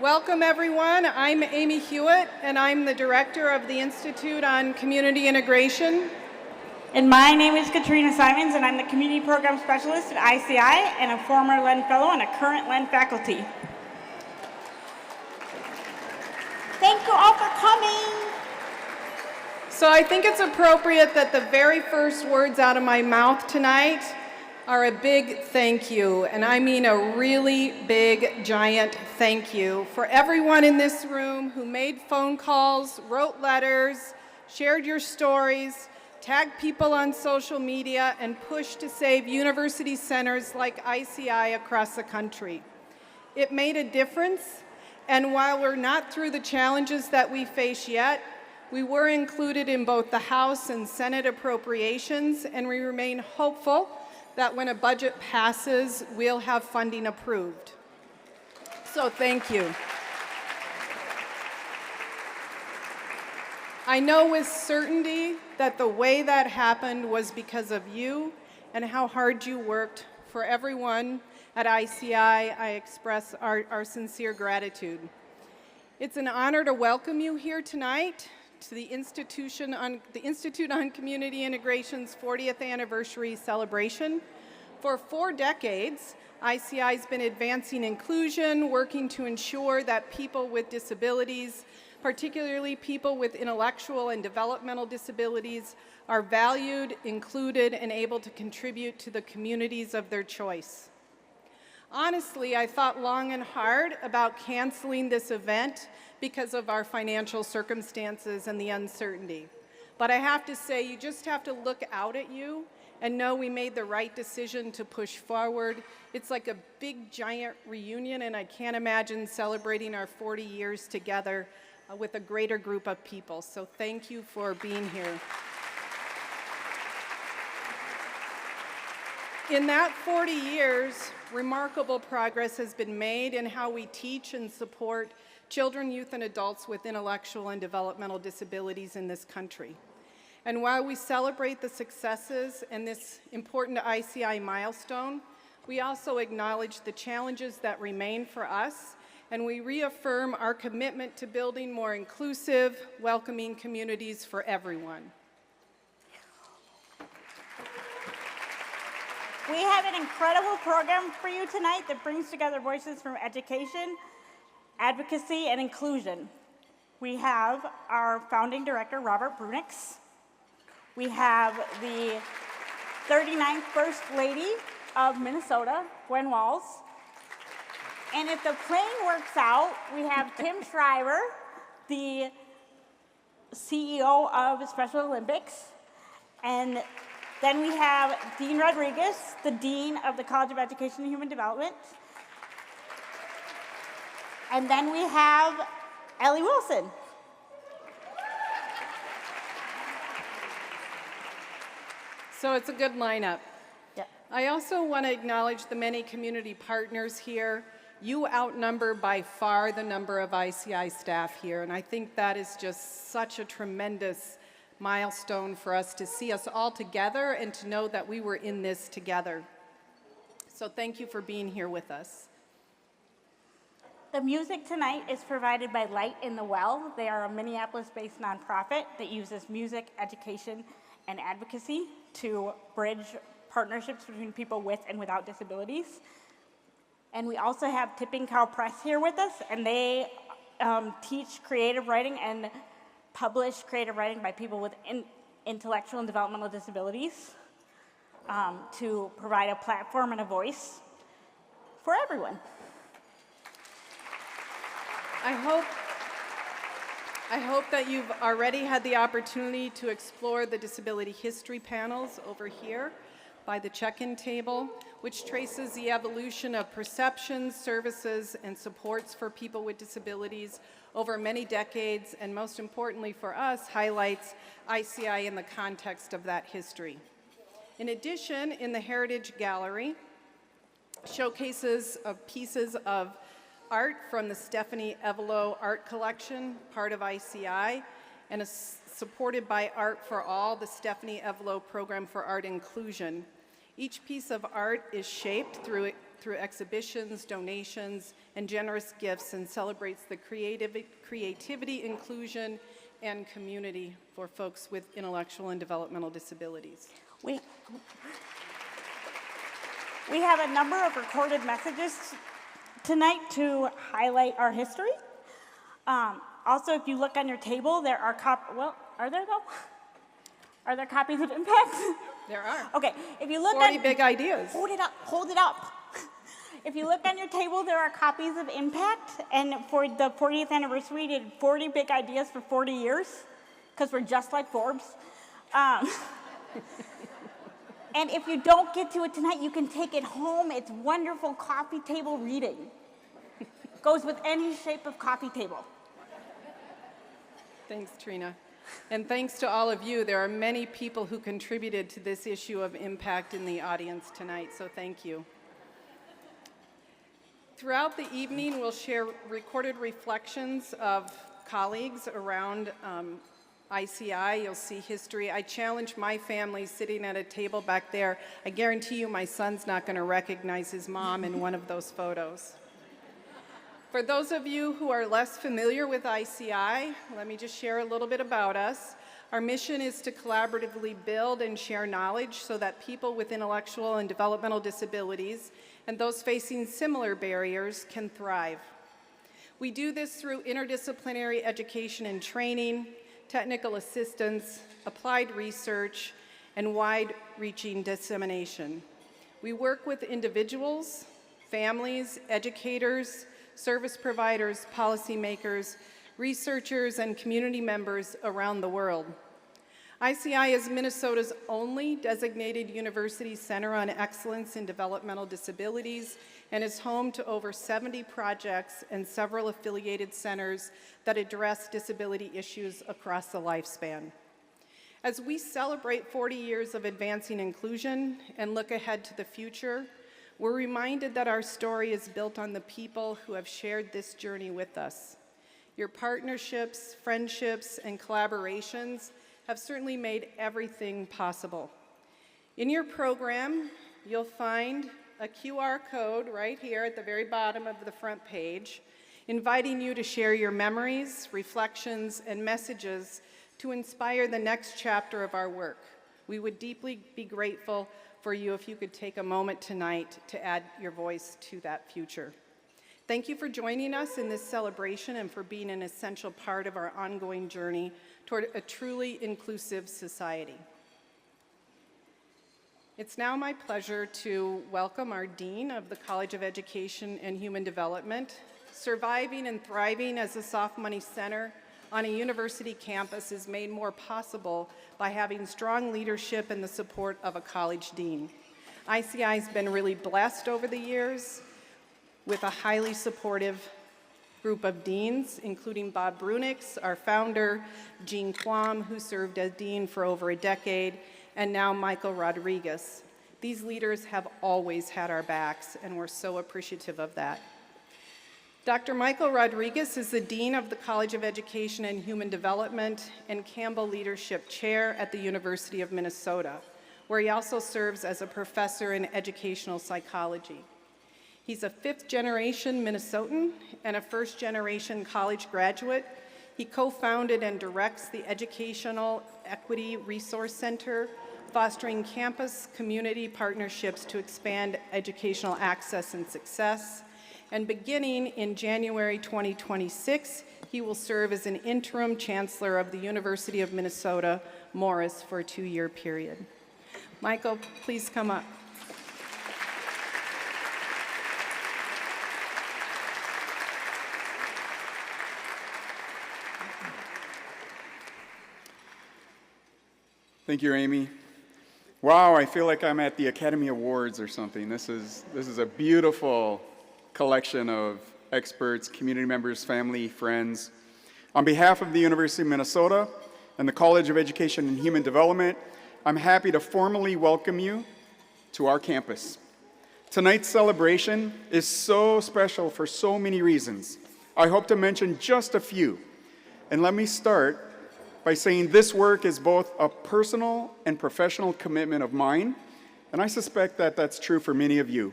Welcome, everyone. I'm Amy Hewitt, and I'm the director of the Institute on Community Integration. And my name is Katrina Simons, and I'm the Community Program Specialist at ICI and a former LEND Fellow and a current LEND faculty. Thank you all for coming. So I think it's appropriate that the very first words out of my mouth tonight are a big thank you, and I mean a really big, giant thank you for everyone in this room who made phone calls, wrote letters, shared your stories, tagged people on social media, and pushed to save university centers like ICI across the country. It made a difference, and while we're not through the challenges that we face yet, we were included in both the House and Senate appropriations, and we remain hopeful that when a budget passes, we'll have funding approved. So thank you. I know with certainty that the way that happened was because of you and how hard you worked. For everyone at ICI, I express our sincere gratitude. It's an honor to welcome you here tonight to the Institute on Community Integration's 40th anniversary celebration. For 4 decades, ICI has been advancing inclusion, working to ensure that people with disabilities, particularly people with intellectual and developmental disabilities, are valued, included, and able to contribute to the communities of their choice. Honestly, I thought long and hard about canceling this event because of our financial circumstances and the uncertainty. But I have to say, you just have to look out at you and know we made the right decision to push forward. It's like a big, giant reunion, and I can't imagine celebrating our 40 years together with a greater group of people. So thank you for being here. In that 40 years, remarkable progress has been made in how we teach and support children, youth, and adults with intellectual and developmental disabilities in this country. And while we celebrate the successes and this important ICI milestone, we also acknowledge the challenges that remain for us, and we reaffirm our commitment to building more inclusive, welcoming communities for everyone. We have an incredible program for you tonight that brings together voices from education, advocacy, and inclusion. We have our founding director, Robert Brunix. We have the 39th First Lady of Minnesota, Gwen Walz. And if the plane works out, we have Tim Shriver, the CEO of Special Olympics. And then we have Dean Rodriguez, the Dean of the College of Education and Human Development. And then we have Ellie Wilson. So it's a good lineup. Yep. I also want to acknowledge the many community partners here. You outnumber by far the number of ICI staff here, and I think that is just such a tremendous milestone for us to see us all together and to know that we were in this together. So thank you for being here with us. The music tonight is provided by Light in the Well. They are a Minneapolis-based nonprofit that uses music, education, and advocacy to bridge partnerships between people with and without disabilities. And we also have Tipping Cow Press here with us, and they teach creative writing and publish creative writing by people with intellectual and developmental disabilities to provide a platform and a voice for everyone. I hope that you've already had the opportunity to explore the disability history panels over here by the check-in table, which traces the evolution of perceptions, services, and supports for people with disabilities over many decades, and most importantly for us, highlights ICI in the context of that history. In addition, in the Heritage Gallery, showcases of pieces of art from the Stephanie Evelo Art Collection, part of ICI, and supported by Art for All, the Stephanie Evelo Program for Art Inclusion. Each piece of art is shaped through through exhibitions, donations, and generous gifts, and celebrates the creativity, inclusion, and community for folks with intellectual and developmental disabilities. We have a number of recorded messages tonight to highlight our history. Also, if you look on your table, there are are there though? Are there copies of Impact? There are. Okay, if you look 40 big ideas. Hold it up. If you look on your table, there are copies of Impact, and for the 40th anniversary, we did 40 big ideas for 40 years, because we're just like Forbes. And if you don't get to it tonight, you can take it home. It's wonderful coffee table reading. Goes with any shape of coffee table. Thanks, Trina. And thanks to all of you. There are many people who contributed to this issue of Impact in the audience tonight, so thank you. Throughout the evening, we'll share recorded reflections of colleagues around ICI. You'll see history. I challenge my family sitting at a table back there. I guarantee you my son's not going to recognize his mom in one of those photos. For those of you who are less familiar with ICI, let me just share a little bit about us. Our mission is to collaboratively build and share knowledge so that people with intellectual and developmental disabilities and those facing similar barriers can thrive. We do this through interdisciplinary education and training, technical assistance, applied research, and wide-reaching dissemination. We work with individuals, families, educators, service providers, policymakers, researchers, and community members around the world. ICI is Minnesota's only designated university center on excellence in developmental disabilities and is home to over 70 projects and several affiliated centers that address disability issues across the lifespan. As we celebrate 40 years of advancing inclusion and look ahead to the future, we're reminded that our story is built on the people who have shared this journey with us. Your partnerships, friendships, and collaborations have certainly made everything possible. In your program, you'll find a QR code right here at the very bottom of the front page, inviting you to share your memories, reflections, and messages to inspire the next chapter of our work. We would deeply be grateful for you if you could take a moment tonight to add your voice to that future. Thank you for joining us in this celebration and for being an essential part of our ongoing journey toward a truly inclusive society. It's now my pleasure to welcome our Dean of the College of Education and Human Development. Surviving and thriving as a soft money center on a university campus is made more possible by having strong leadership and the support of a college dean. ICI has been really blessed over the years with a highly supportive group of deans, including Bob Brunix, our founder, Jean Quam, who served as dean for over a decade, and now Michael Rodriguez. These leaders have always had our backs, and we're so appreciative of that. Dr. Michael Rodriguez is the Dean of the College of Education and Human Development and Campbell Leadership Chair at the University of Minnesota, where he also serves as a professor in educational psychology. He's a fifth-generation Minnesotan and a first-generation college graduate. He co-founded and directs the Educational Equity Resource Center, fostering campus community partnerships to expand educational access and success. And beginning in January 2026, he will serve as an interim chancellor of the University of Minnesota Morris for a 2-year period. Michael, please come up. Thank you, Amy. Wow, I feel like I'm at the Academy Awards or something. This is a beautiful collection of experts, community members, family, friends. On behalf of the University of Minnesota and the College of Education and Human Development, I'm happy to formally welcome you to our campus. Tonight's celebration is so special for so many reasons. I hope to mention just a few. And let me start by saying this work is both a personal and professional commitment of mine, and I suspect that that's true for many of you.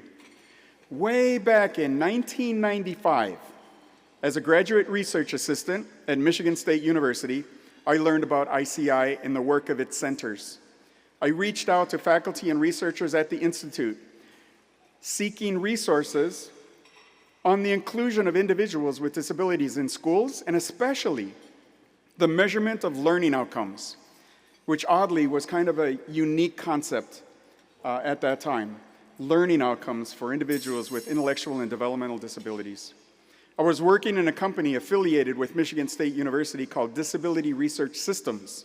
Way back in 1995, as a graduate research assistant at Michigan State University, I learned about ICI and the work of its centers. I reached out to faculty and researchers at the Institute, seeking resources on the inclusion of individuals with disabilities in schools, and especially the measurement of learning outcomes, which oddly was kind of a unique concept at that time, learning outcomes for individuals with intellectual and developmental disabilities. I was working in a company affiliated with Michigan State University called Disability Research Systems.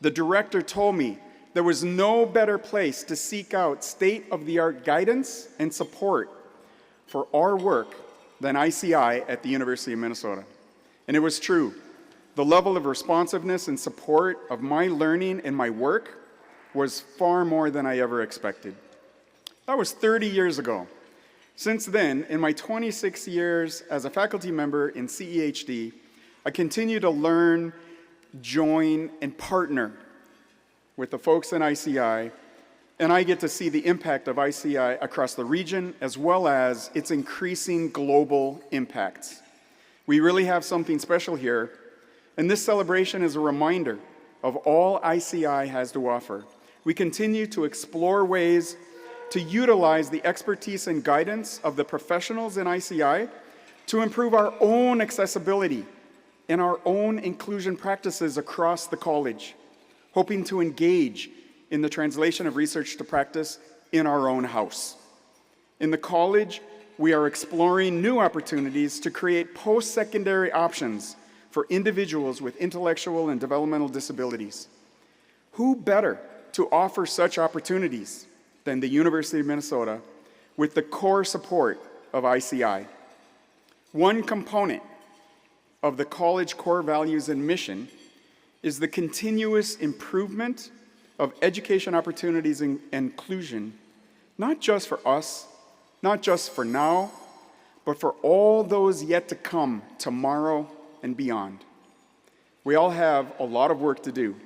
The director told me there was no better place to seek out state-of-the-art guidance and support for our work than ICI at the University of Minnesota. And it was true. The level of responsiveness and support of my learning and my work was far more than I ever expected. That was 30 years ago. Since then, in my 26 years as a faculty member in CEHD, I continue to learn, join, and partner with the folks in ICI, and I get to see the impact of ICI across the region as well as its increasing global impacts. We really have something special here, and this celebration is a reminder of all ICI has to offer. We continue to explore ways to utilize the expertise and guidance of the professionals in ICI to improve our own accessibility and our own inclusion practices across the college, hoping to engage in the translation of research to practice in our own house. In the college, we are exploring new opportunities to create post-secondary options for individuals with intellectual and developmental disabilities. Who better to offer such opportunities than the University of Minnesota with the core support of ICI? One component of the college core values and mission is the continuous improvement of education opportunities and inclusion, not just for us, not just for now, but for all those yet to come tomorrow and beyond. We all have a lot of work to do,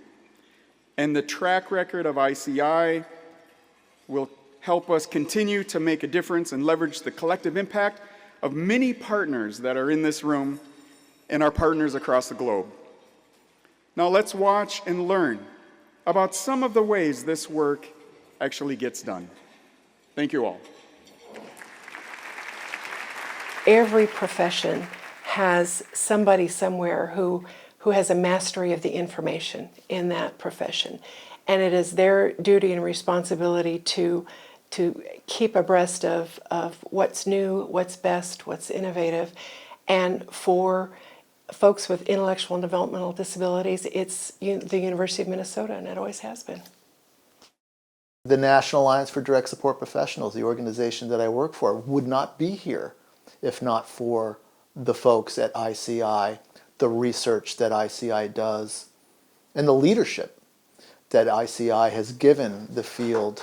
and the track record of ICI will help us continue to make a difference and leverage the collective impact of many partners that are in this room and our partners across the globe. Now let's watch and learn about some of the ways this work actually gets done. Thank you all. Every profession has somebody somewhere who has a mastery of the information in that profession. And it is their duty and responsibility to keep abreast of what's new, what's best, what's innovative. And for folks with intellectual and developmental disabilities, it's the University of Minnesota, and it always has been. The National Alliance for Direct Support Professionals, the organization that I work for, would not be here if not for the folks at ICI, the research that ICI does, and the leadership that ICI has given the field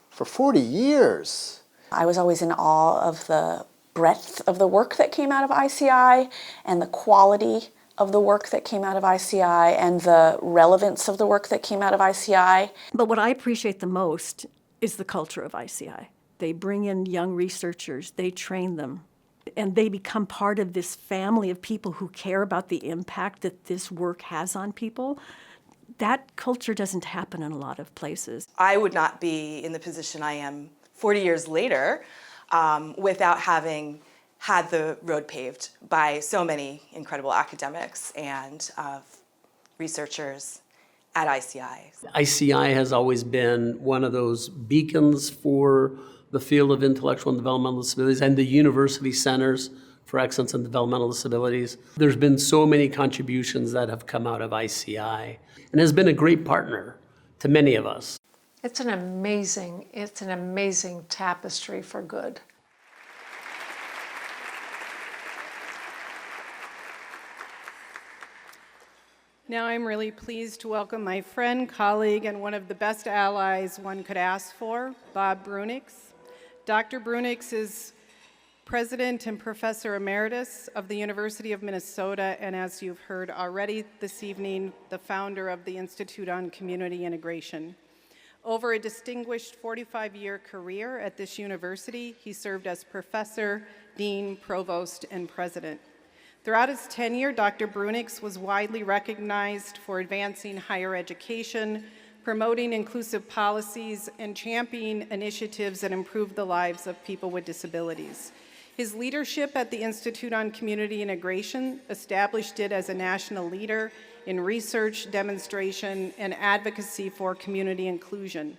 for 40 years. I was always in awe of the breadth of the work that came out of ICI and the quality of the work that came out of ICI and the relevance of the work that came out of ICI. But what I appreciate the most is the culture of ICI. They bring in young researchers, they train them, and they become part of this family of people who care about the impact that this work has on people. That culture doesn't happen in a lot of places. I would not be in the position I am 40 years later without having had the road paved by so many incredible academics and researchers at ICI. ICI has always been one of those beacons for the field of intellectual and developmental disabilities and the university centers for excellence in developmental disabilities. There's been so many contributions that have come out of ICI and has been a great partner to many of us. It's an amazing tapestry for good. Now I'm really pleased to welcome my friend, colleague, and one of the best allies one could ask for, Bob Brunix. Dr. Brunix is President and Professor Emeritus of the University of Minnesota, and as you've heard already this evening, the founder of the Institute on Community Integration. Over a distinguished 45-year career at this university, he served as professor, dean, provost, and president. Throughout his tenure, Dr. Brunix was widely recognized for advancing higher education, promoting inclusive policies, and championing initiatives that improve the lives of people with disabilities. His leadership at the Institute on Community Integration established it as a national leader in research, demonstration, and advocacy for community inclusion,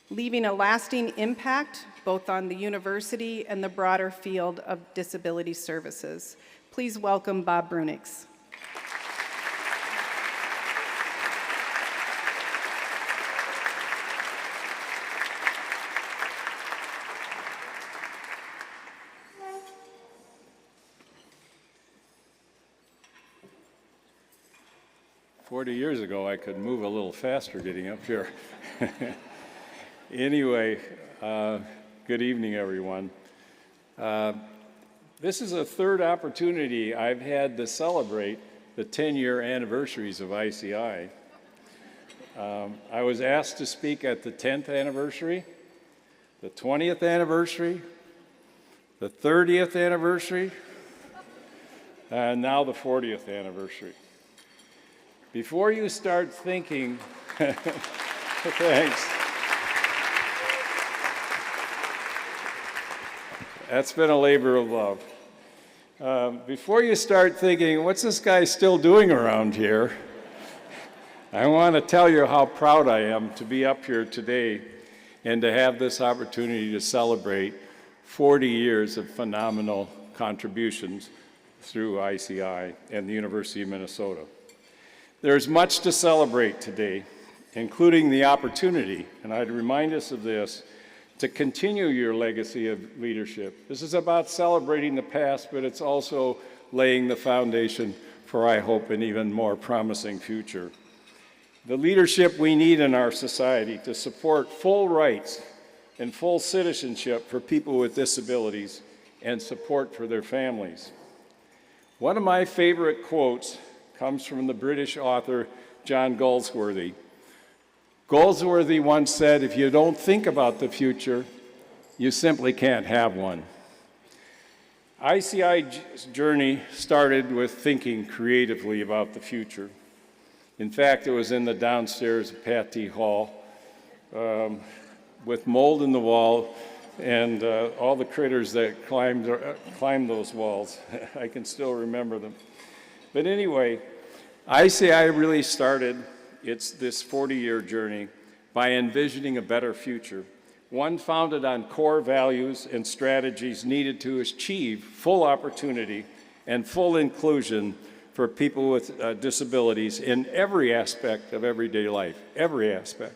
leaving a lasting impact both on the university and the broader field of disability services. Please welcome Bob Brunix. "40 years ago, I could move a little faster getting up here." Anyway, good evening, everyone. This is a third opportunity I've had to celebrate the 10-year anniversaries of ICI. I was asked to speak at the 10th anniversary, the 20th anniversary, the 30th anniversary, and now the 40th anniversary. Before you start thinking, thanks. That's been a labor of love. Before you start thinking, what's this guy still doing around here? I want to tell you how proud I am to be up here today and to have this opportunity to celebrate 40 years of phenomenal contributions through ICI and the University of Minnesota. There's much to celebrate today, including the opportunity, and I'd remind us of this, to continue your legacy of leadership. This is about celebrating the past, but it's also laying the foundation for, I hope, an even more promising future. The leadership we need in our society to support full rights and full citizenship for people with disabilities and support for their families. One of my favorite quotes comes from the British author John Galsworthy. Galsworthy once said, "If you don't think about the future, you simply can't have one." ICI's journey started with thinking creatively about the future. In fact, it was in the downstairs of Pat T. Hall with mold in the wall and all the critters that climbed those walls. I can still remember them. But anyway, ICI really started this 40-year journey by envisioning a better future, one founded on core values and strategies needed to achieve full opportunity and full inclusion for people with disabilities in every aspect of everyday life, every aspect.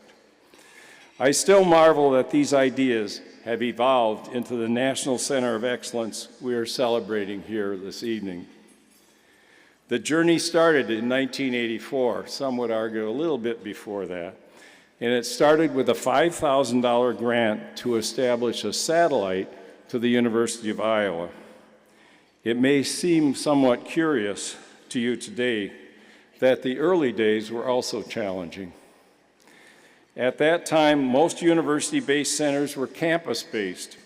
I still marvel that these ideas have evolved into the National Center of Excellence we are celebrating here this evening. The journey started in 1984, some would argue a little bit before that, and it started with a $5,000 grant to establish a satellite to the University of Iowa. It may seem somewhat curious to you today that the early days were also challenging. At that time, most university-based centers were campus-based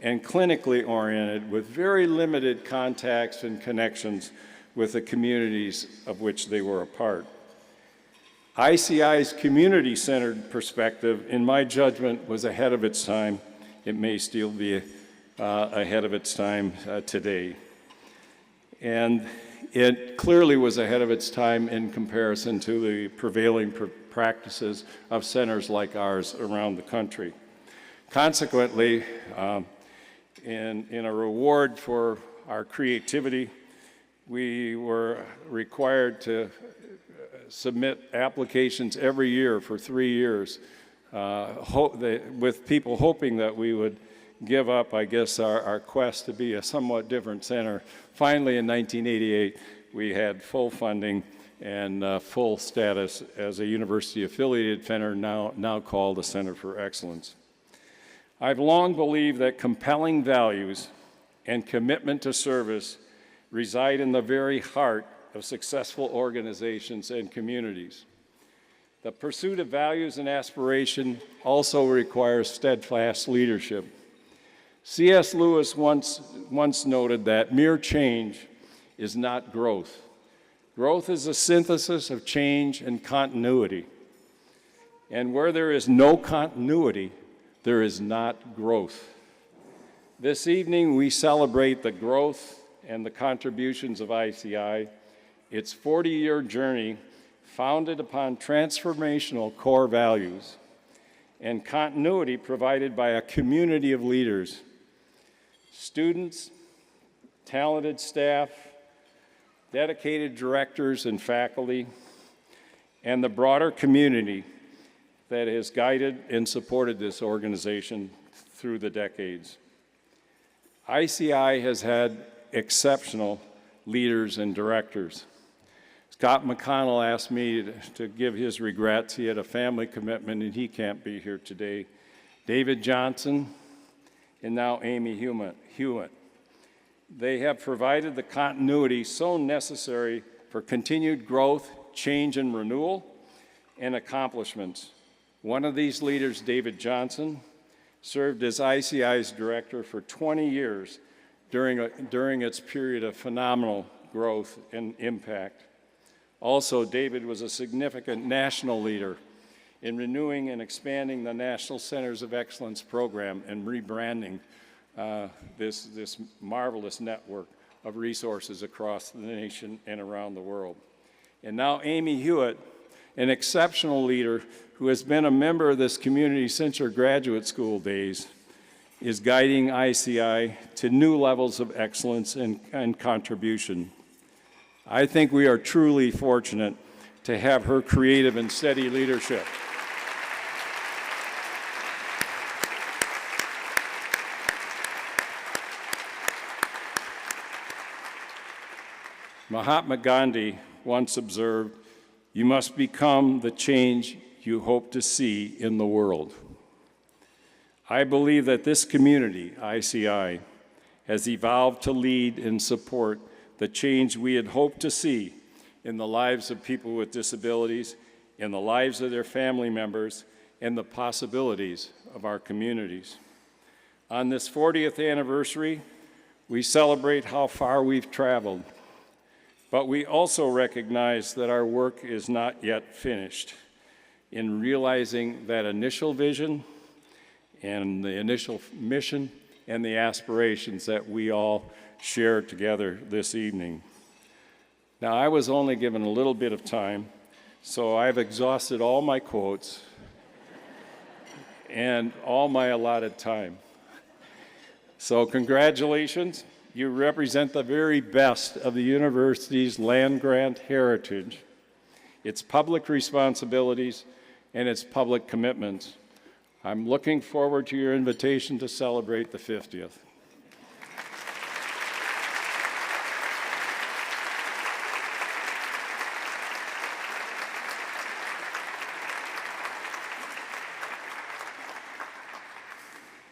and clinically oriented with very limited contacts and connections with the communities of which they were a part. ICI's community-centered perspective, in my judgment, was ahead of its time. It may still be ahead of its time today. And it clearly was ahead of its time in comparison to the prevailing practices of centers like ours around the country. Consequently, in a reward for our creativity, we were required to submit applications every year for 3 years, with people hoping that we would give up, I guess, our quest to be a somewhat different center. Finally, in 1988, we had full funding and full status as a university-affiliated center, now called the Center for Excellence. I've long believed that compelling values and commitment to service reside in the very heart of successful organizations and communities. The pursuit of values and aspiration also requires steadfast leadership. C.S. Lewis once noted that mere change is not growth. Growth is a synthesis of change and continuity. And where there is no continuity, there is not growth. This evening, we celebrate the growth and the contributions of ICI, its 40-year journey founded upon transformational core values and continuity provided by a community of leaders, students, talented staff, dedicated directors and faculty, and the broader community that has guided and supported this organization through the decades. ICI has had exceptional leaders and directors. Scott McConnell asked me to give his regrets. He had a family commitment and he can't be here today. David Johnson and now Amy Hewitt. They have provided the continuity so necessary for continued growth, change and renewal, and accomplishments. One of these leaders, David Johnson, served as ICI's director for 20 years during its period of phenomenal growth and impact. Also, David was a significant national leader in renewing and expanding the National Centers of Excellence program and rebranding this marvelous network of resources across the nation and around the world. And now Amy Hewitt, an exceptional leader who has been a member of this community since her graduate school days, is guiding ICI to new levels of excellence and contribution. I think we are truly fortunate to have her creative and steady leadership. Mahatma Gandhi once observed, "You must become the change you hope to see in the world." I believe that this community, ICI, has evolved to lead and support the change we had hoped to see in the lives of people with disabilities, in the lives of their family members, and the possibilities of our communities. On this 40th anniversary, we celebrate how far we've traveled, but we also recognize that our work is not yet finished in realizing that initial vision and the initial mission and the aspirations that we all share together this evening. Now, I was only given a little bit of time, so I've exhausted all my quotes and all my allotted time. So congratulations. You represent the very best of the university's land-grant heritage, its public responsibilities, and its public commitments. I'm looking forward to your invitation to celebrate the 50th.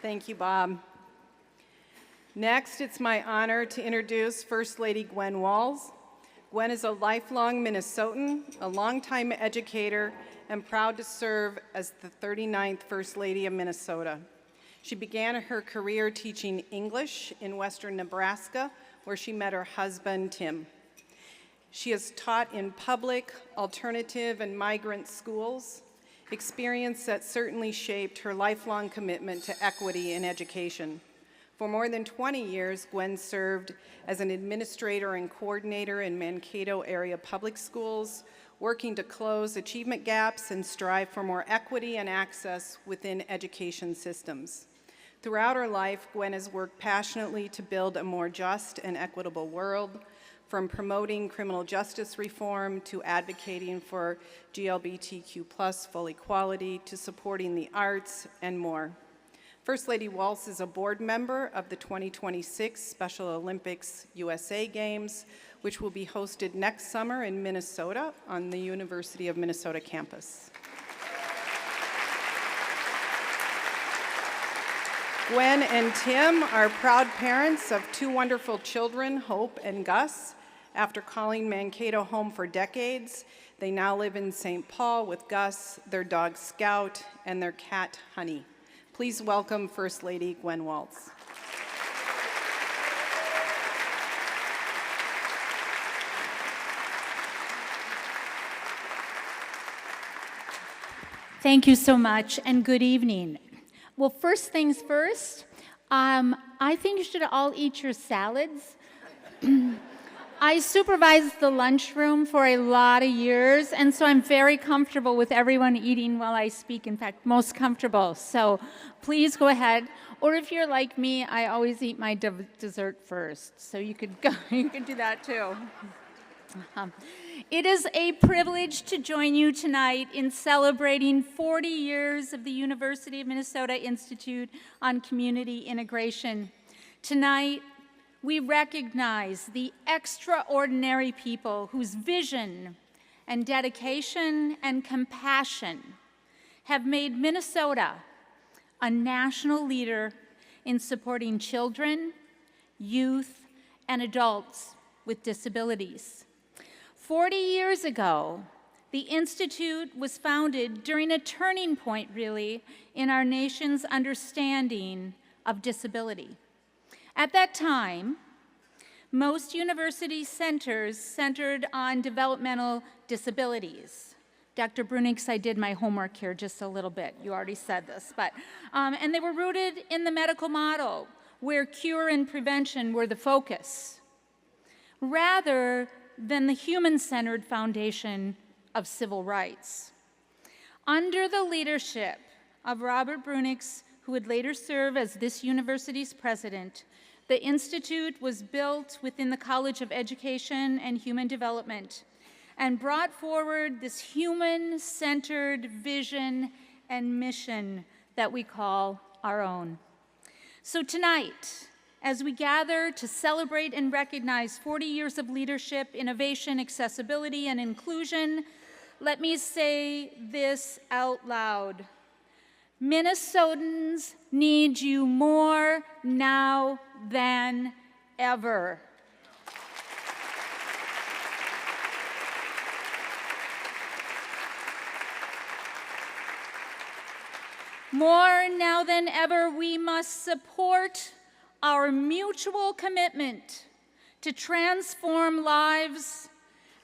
Thank you, Bob. Next, it's my honor to introduce First Lady Gwen Walz. Gwen is a lifelong Minnesotan, a longtime educator, and proud to serve as the 39th First Lady of Minnesota. She began her career teaching English in western Nebraska, where she met her husband, Tim. She has taught in public, alternative, and migrant schools, experience that certainly shaped her lifelong commitment to equity in education. For more than 20 years, Gwen served as an administrator and coordinator in Mankato area public schools, working to close achievement gaps and strive for more equity and access within education systems. Throughout her life, Gwen has worked passionately to build a more just and equitable world, from promoting criminal justice reform to advocating for GLBTQ+ full equality to supporting the arts and more. First Lady Walz is a board member of the 2026 Special Olympics USA Games, which will be hosted next summer in Minnesota on the University of Minnesota campus. Gwen and Tim are proud parents of two wonderful children, Hope and Gus. After calling Mankato home for decades, they now live in St. Paul with Gus, their dog Scout, and their cat Honey. Please welcome First Lady Gwen Waltz. Thank you so much, and good evening. Well, first things first, I think you should all eat your salads. I supervised the lunchroom for a lot of years, and so I'm very comfortable with everyone eating while I speak. In fact, most comfortable. So please go ahead. Or if you're like me, I always eat my dessert first. So you could go, you could do that too. It is a privilege to join you tonight in celebrating 40 years of the University of Minnesota Institute on Community Integration. Tonight, we recognize the extraordinary people whose vision and dedication and compassion have made Minnesota a national leader in supporting children, youth, and adults with disabilities. 40 years ago, the Institute was founded during a turning point, really, in our nation's understanding of disability. At that time, most university centers centered on developmental disabilities. Dr. Brunix, I did my homework here just a little bit. You already said this, but, and they were rooted in the medical model, where cure and prevention were the focus, rather than the human-centered foundation of civil rights. Under the leadership of Robert Brunix, who would later serve as this university's president, the Institute was built within the College of Education and Human Development and brought forward this human-centered vision and mission that we call our own. So tonight, as we gather to celebrate and recognize 40 years of leadership, innovation, accessibility, and inclusion, let me say this out loud. Minnesotans need you more now than ever. More now than ever, we must support our mutual commitment to transform lives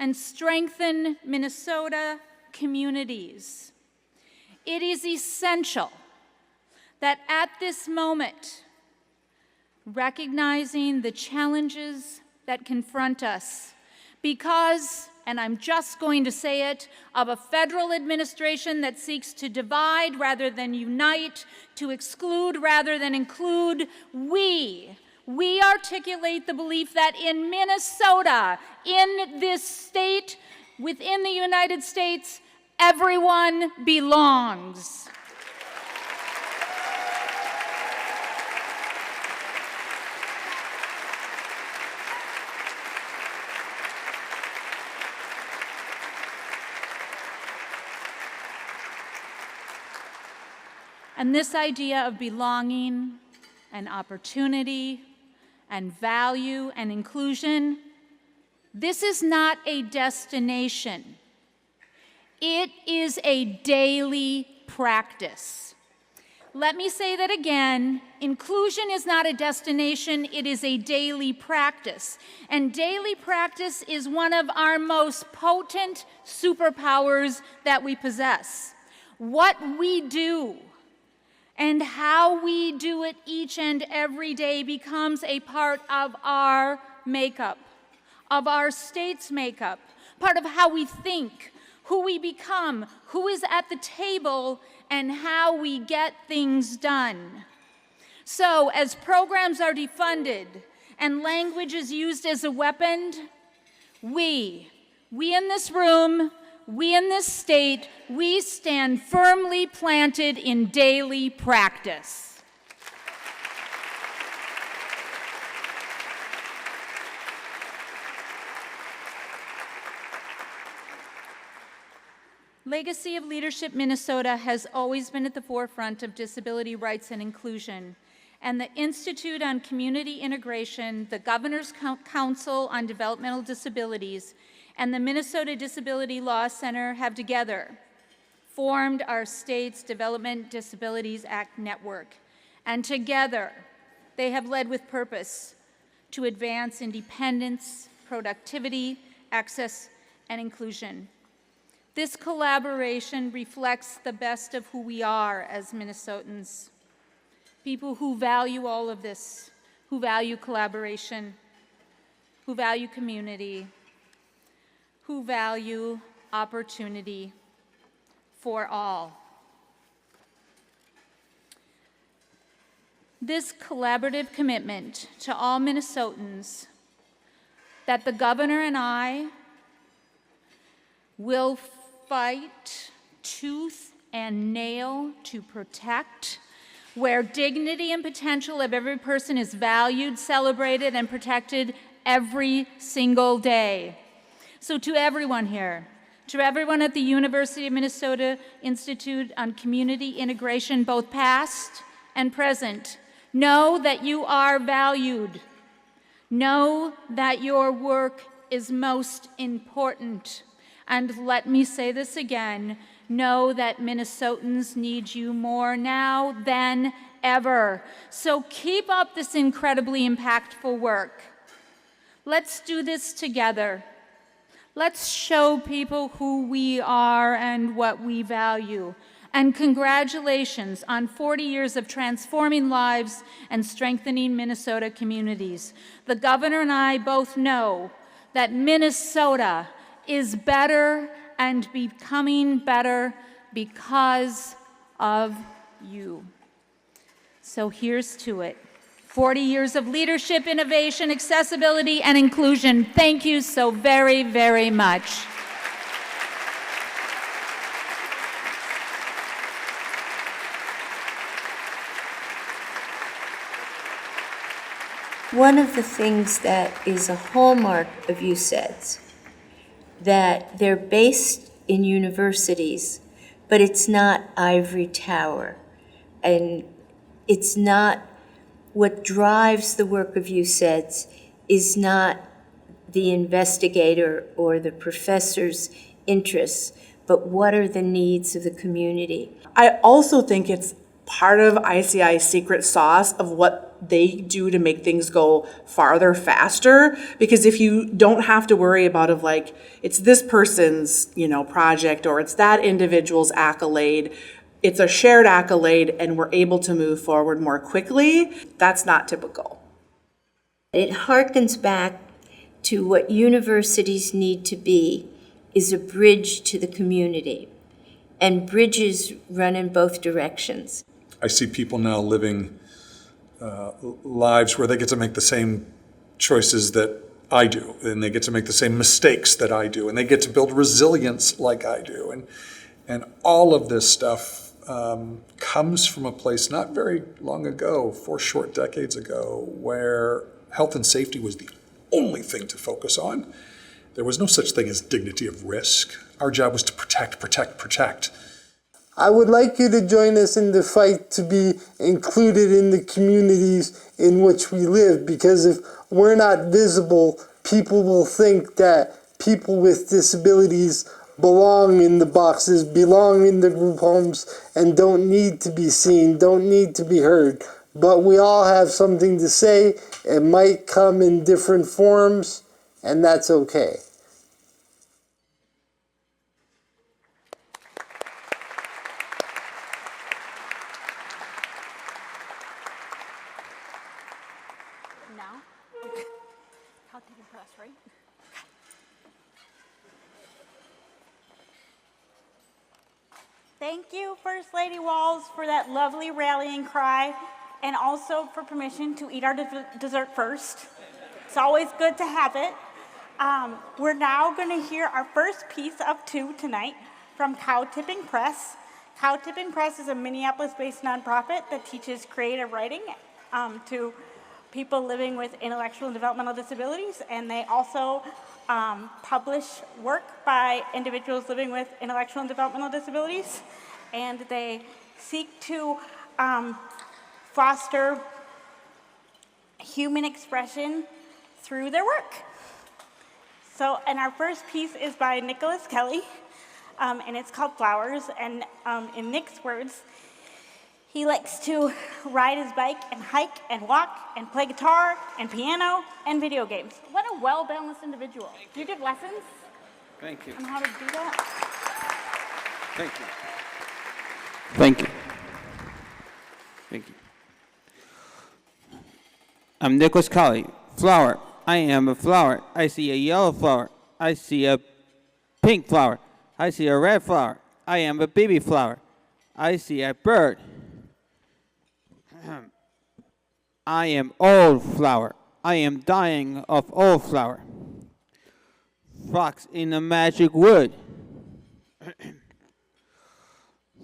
and strengthen Minnesota communities. It is essential that at this moment, recognizing the challenges that confront us, because, and I'm just going to say it, of a federal administration that seeks to divide rather than unite, to exclude rather than include, we articulate the belief that in Minnesota, in this state, within the United States, everyone belongs. And this idea of belonging and opportunity and value and inclusion, this is not a destination. It is a daily practice. Let me say that again. Inclusion is not a destination, it is a daily practice. And daily practice is one of our most potent superpowers that we possess. What we do and how we do it each and every day becomes a part of our makeup, of our state's makeup, part of how we think, who we become, who is at the table, and how we get things done. So, as programs are defunded and language is used as a weapon, we in this room, we in this state, we stand firmly planted in daily practice. Legacy of Leadership Minnesota has always been at the forefront of disability rights and inclusion. and the Institute on Community Integration, the Governor's Council on Developmental Disabilities, and the Minnesota Disability Law Center have together formed our state's Development Disabilities Act network. And together, they have led with purpose to advance independence, productivity, access, and inclusion. This collaboration reflects the best of who we are as Minnesotans, people who value all of this, who value collaboration, who value community, who value opportunity for all. This collaborative commitment to all Minnesotans that the governor and I will fight tooth and nail to protect, where dignity and potential of every person is valued, celebrated, and protected every single day. So to everyone here, to everyone at the University of Minnesota Institute on Community Integration, both past and present, know that you are valued. Know that your work is most important. And let me say this again, know that Minnesotans need you more now than ever. So keep up this incredibly impactful work. Let's do this together. Let's show people who we are and what we value. And congratulations on 40 years of transforming lives and strengthening Minnesota communities. The governor and I both know that Minnesota is better and becoming better because of you. So here's to it. 40 years of leadership, innovation, accessibility, and inclusion. Thank you so very, very much. One of the things that is a hallmark of UCEDS, that they're based in universities, but it's not ivory tower. And it's not, what drives the work of UCEDS is not the investigator or the professor's interests, but what are the needs of the community. I also think it's part of ICI's secret sauce of what they do to make things go farther faster, because if you don't have to worry about it's this person's project or it's that individual's accolade, it's a shared accolade and we're able to move forward more quickly. That's not typical. It harkens back to what universities need to be, is a bridge to the community, and bridges run in both directions. I see people now living lives where they get to make the same choices that I do, and they get to make the same mistakes that I do, and they get to build resilience like I do. And all of this stuff comes from a place not very long ago, 4 short decades ago, where health and safety was the only thing to focus on. There was no such thing as dignity of risk. Our job was to protect, protect, protect. I would like you to join us in the fight to be included in the communities in which we live, because if we're not visible, people will think that people with disabilities belong in the boxes, belong in the group homes, and don't need to be seen, don't need to be heard. But we all have something to say. It might come in different forms, and that's okay. Thank you, First Lady Walls, for that lovely rallying cry, and also for permission to eat our dessert first. It's always good to have it. We're now going to hear our first piece of 2 tonight from Cow Tipping Press. Cow Tipping Press is a Minneapolis-based nonprofit that teaches creative writing to people living with intellectual and developmental disabilities, and they also publish work by individuals living with intellectual and developmental disabilities, and they seek to foster human expression through their work. So, and our first piece is by Nicholas Kelly, and it's called Flowers. And in Nick's words, he likes to ride his bike and hike and walk and play guitar and piano and video games. What a well-balanced individual. Do you give lessons Thank you. on how to do that? Thank you. Thank you. Thank you. I'm Nicholas Colley. Flower. I am a flower. I see a yellow flower. I see a pink flower. I see a red flower. I am a baby flower. I see a bird. I am old flower. I am dying of old flower. Fox in the magic wood.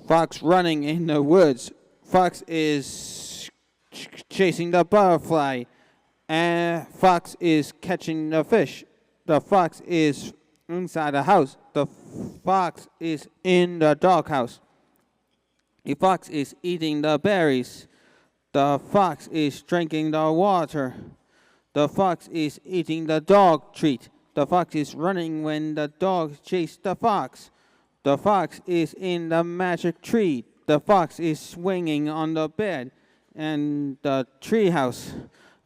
Fox running in the woods. Fox is chasing the butterfly. And fox is catching the fish. The fox is inside the house. The fox is in the doghouse. The fox is eating the berries. The fox is drinking the water. The fox is eating the dog treat. The fox is running when the dog chases the fox. The fox is in the magic tree. The fox is swinging on the bed and the tree house.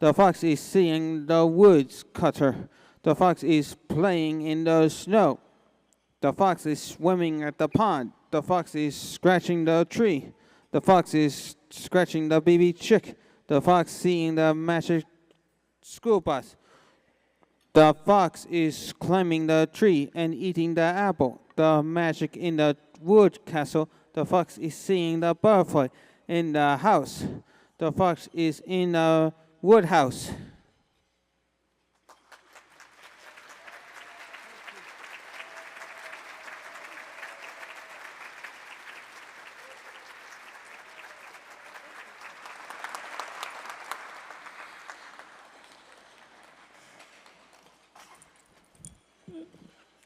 The fox is seeing the woods cutter. The fox is playing in the snow. The fox is swimming at the pond. The fox is scratching the tree. The fox is scratching the baby chick. The fox seeing the magic school bus. The fox is climbing the tree and eating the apple. The magic in the wood castle. The fox is seeing the butterfly in the house. The fox is in the wood house.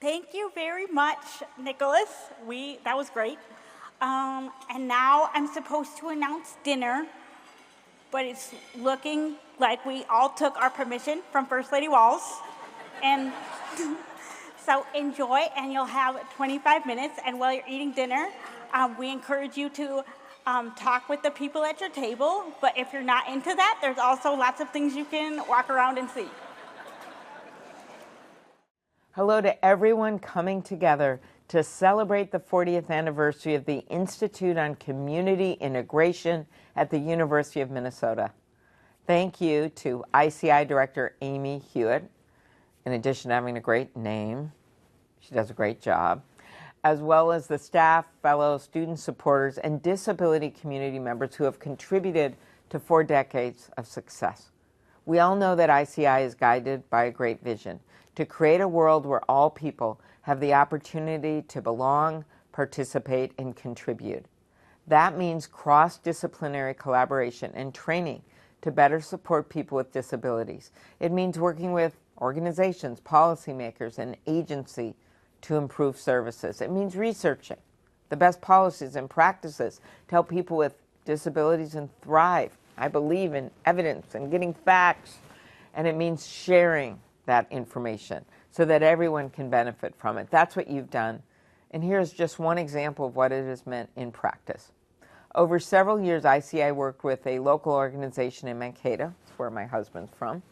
Thank you very much, Nicholas. That was great. And now I'm supposed to announce dinner, but it's looking like we all took our permission from First Lady Walls. And so enjoy, and you'll have 25 minutes. And while you're eating dinner, we encourage you to talk with the people at your table. But if you're not into that, there's also lots of things you can walk around and see. Hello to everyone coming together to celebrate the 40th anniversary of the Institute on Community Integration at the University of Minnesota. Thank you to ICI Director Amy Hewitt, in addition to having a great name, she does a great job, as well as the staff, fellows, student supporters, and disability community members who have contributed to 4 decades of success. We all know that ICI is guided by a great vision: to create a world where all people have the opportunity to belong, participate, and contribute. That means cross-disciplinary collaboration and training to better support people with disabilities. It means working with organizations, policymakers, and agency to improve services. It means researching the best policies and practices to help people with disabilities and thrive. I believe in evidence and getting facts. And it means sharing that information so that everyone can benefit from it. That's what you've done. And here's just one example of what it has meant in practice. Over several years, ICI worked with a local organization in Mankato, that's where my husband's from,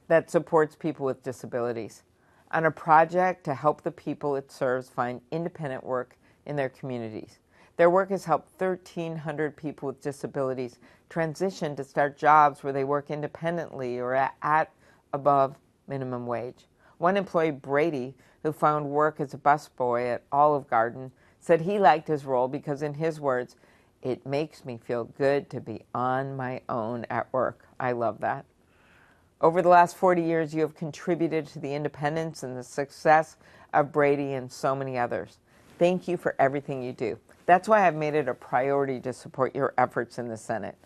that supports people with disabilities, on a project to help the people it serves find independent work in their communities. Their work has helped 1,300 people with disabilities transition to start jobs where they work independently or at above minimum wage. One employee, Brady, who found work as a busboy at Olive Garden, said he liked his role because, in his words, "It makes me feel good to be on my own at work." I love that. Over the last 40 years, you have contributed to the independence and the success of Brady and so many others. Thank you for everything you do. That's why I've made it a priority to support your efforts in the Senate.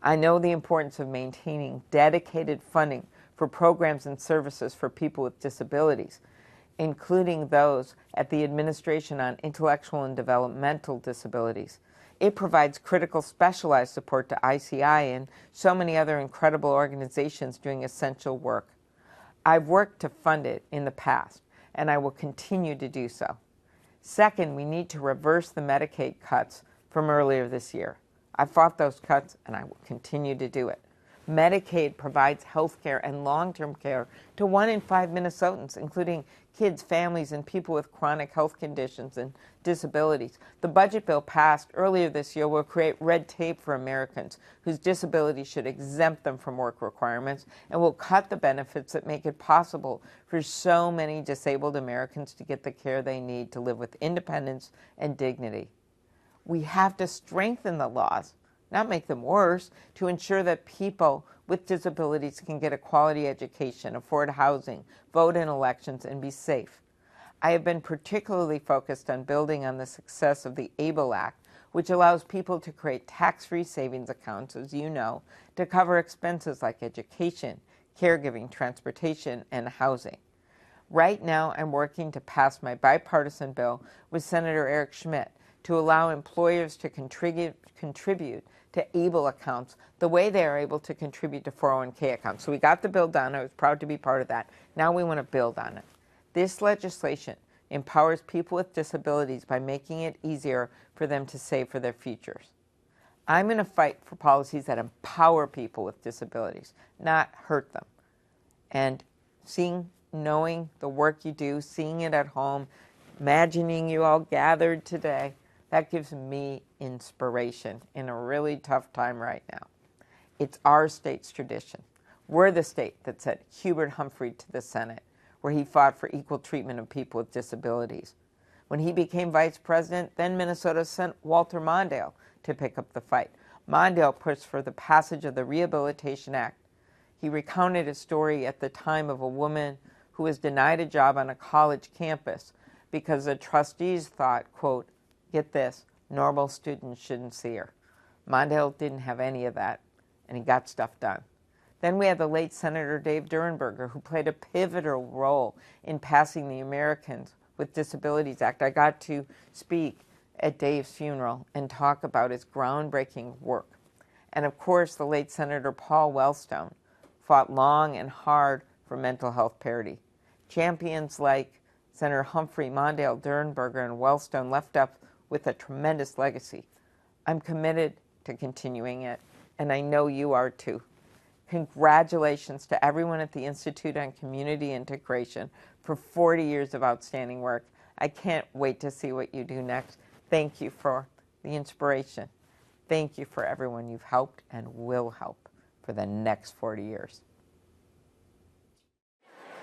I know the importance of maintaining dedicated funding for programs and services for people with disabilities, including those at the Administration on Intellectual and Developmental Disabilities. It provides critical specialized support to ICI and so many other incredible organizations doing essential work. I've worked to fund it in the past, and I will continue to do so. Second, we need to reverse the Medicaid cuts from earlier this year. I fought those cuts, and I will continue to do it. Medicaid provides health care and long-term care to 1 in 5 Minnesotans, including kids, families, and people with chronic health conditions and disabilities. The budget bill passed earlier this year will create red tape for Americans whose disability should exempt them from work requirements and will cut the benefits that make it possible for so many disabled Americans to get the care they need to live with independence and dignity. We have to strengthen the laws, not make them worse, to ensure that people with disabilities can get a quality education, afford housing, vote in elections, and be safe. I have been particularly focused on building on the success of the ABLE Act, which allows people to create tax-free savings accounts, as you know, to cover expenses like education, caregiving, transportation, and housing. Right now, I'm working to pass my bipartisan bill with Senator Eric Schmidt to allow employers to contribute to ABLE accounts the way they are able to contribute to 401k accounts. So we got the bill done. I was proud to be part of that. Now we want to build on it. This legislation empowers people with disabilities by making it easier for them to save for their futures. I'm going to fight for policies that empower people with disabilities, not hurt them. And knowing the work you do, seeing it at home, imagining you all gathered today, that gives me inspiration in a really tough time right now. It's our state's tradition. We're the state that sent Hubert Humphrey to the Senate, where he fought for equal treatment of people with disabilities. When he became vice president, then Minnesota sent Walter Mondale to pick up the fight. Mondale pushed for the passage of the Rehabilitation Act. He recounted a story at the time of a woman who was denied a job on a college campus because the trustees thought, quote, get this, normal students shouldn't see her. Mondale didn't have any of that, and he got stuff done. Then we had the late Senator Dave Durenberger, who played a pivotal role in passing the Americans with Disabilities Act. I got to speak at Dave's funeral and talk about his groundbreaking work. And of course, the late Senator Paul Wellstone fought long and hard for mental health parity. Champions like Senator Humphrey, Mondale, Durenberger, and Wellstone left us with a tremendous legacy. I'm committed to continuing it, and I know you are too. Congratulations to everyone at the Institute on Community Integration for 40 years of outstanding work. I can't wait to see what you do next. Thank you for the inspiration. Thank you for everyone you've helped and will help for the next 40 years.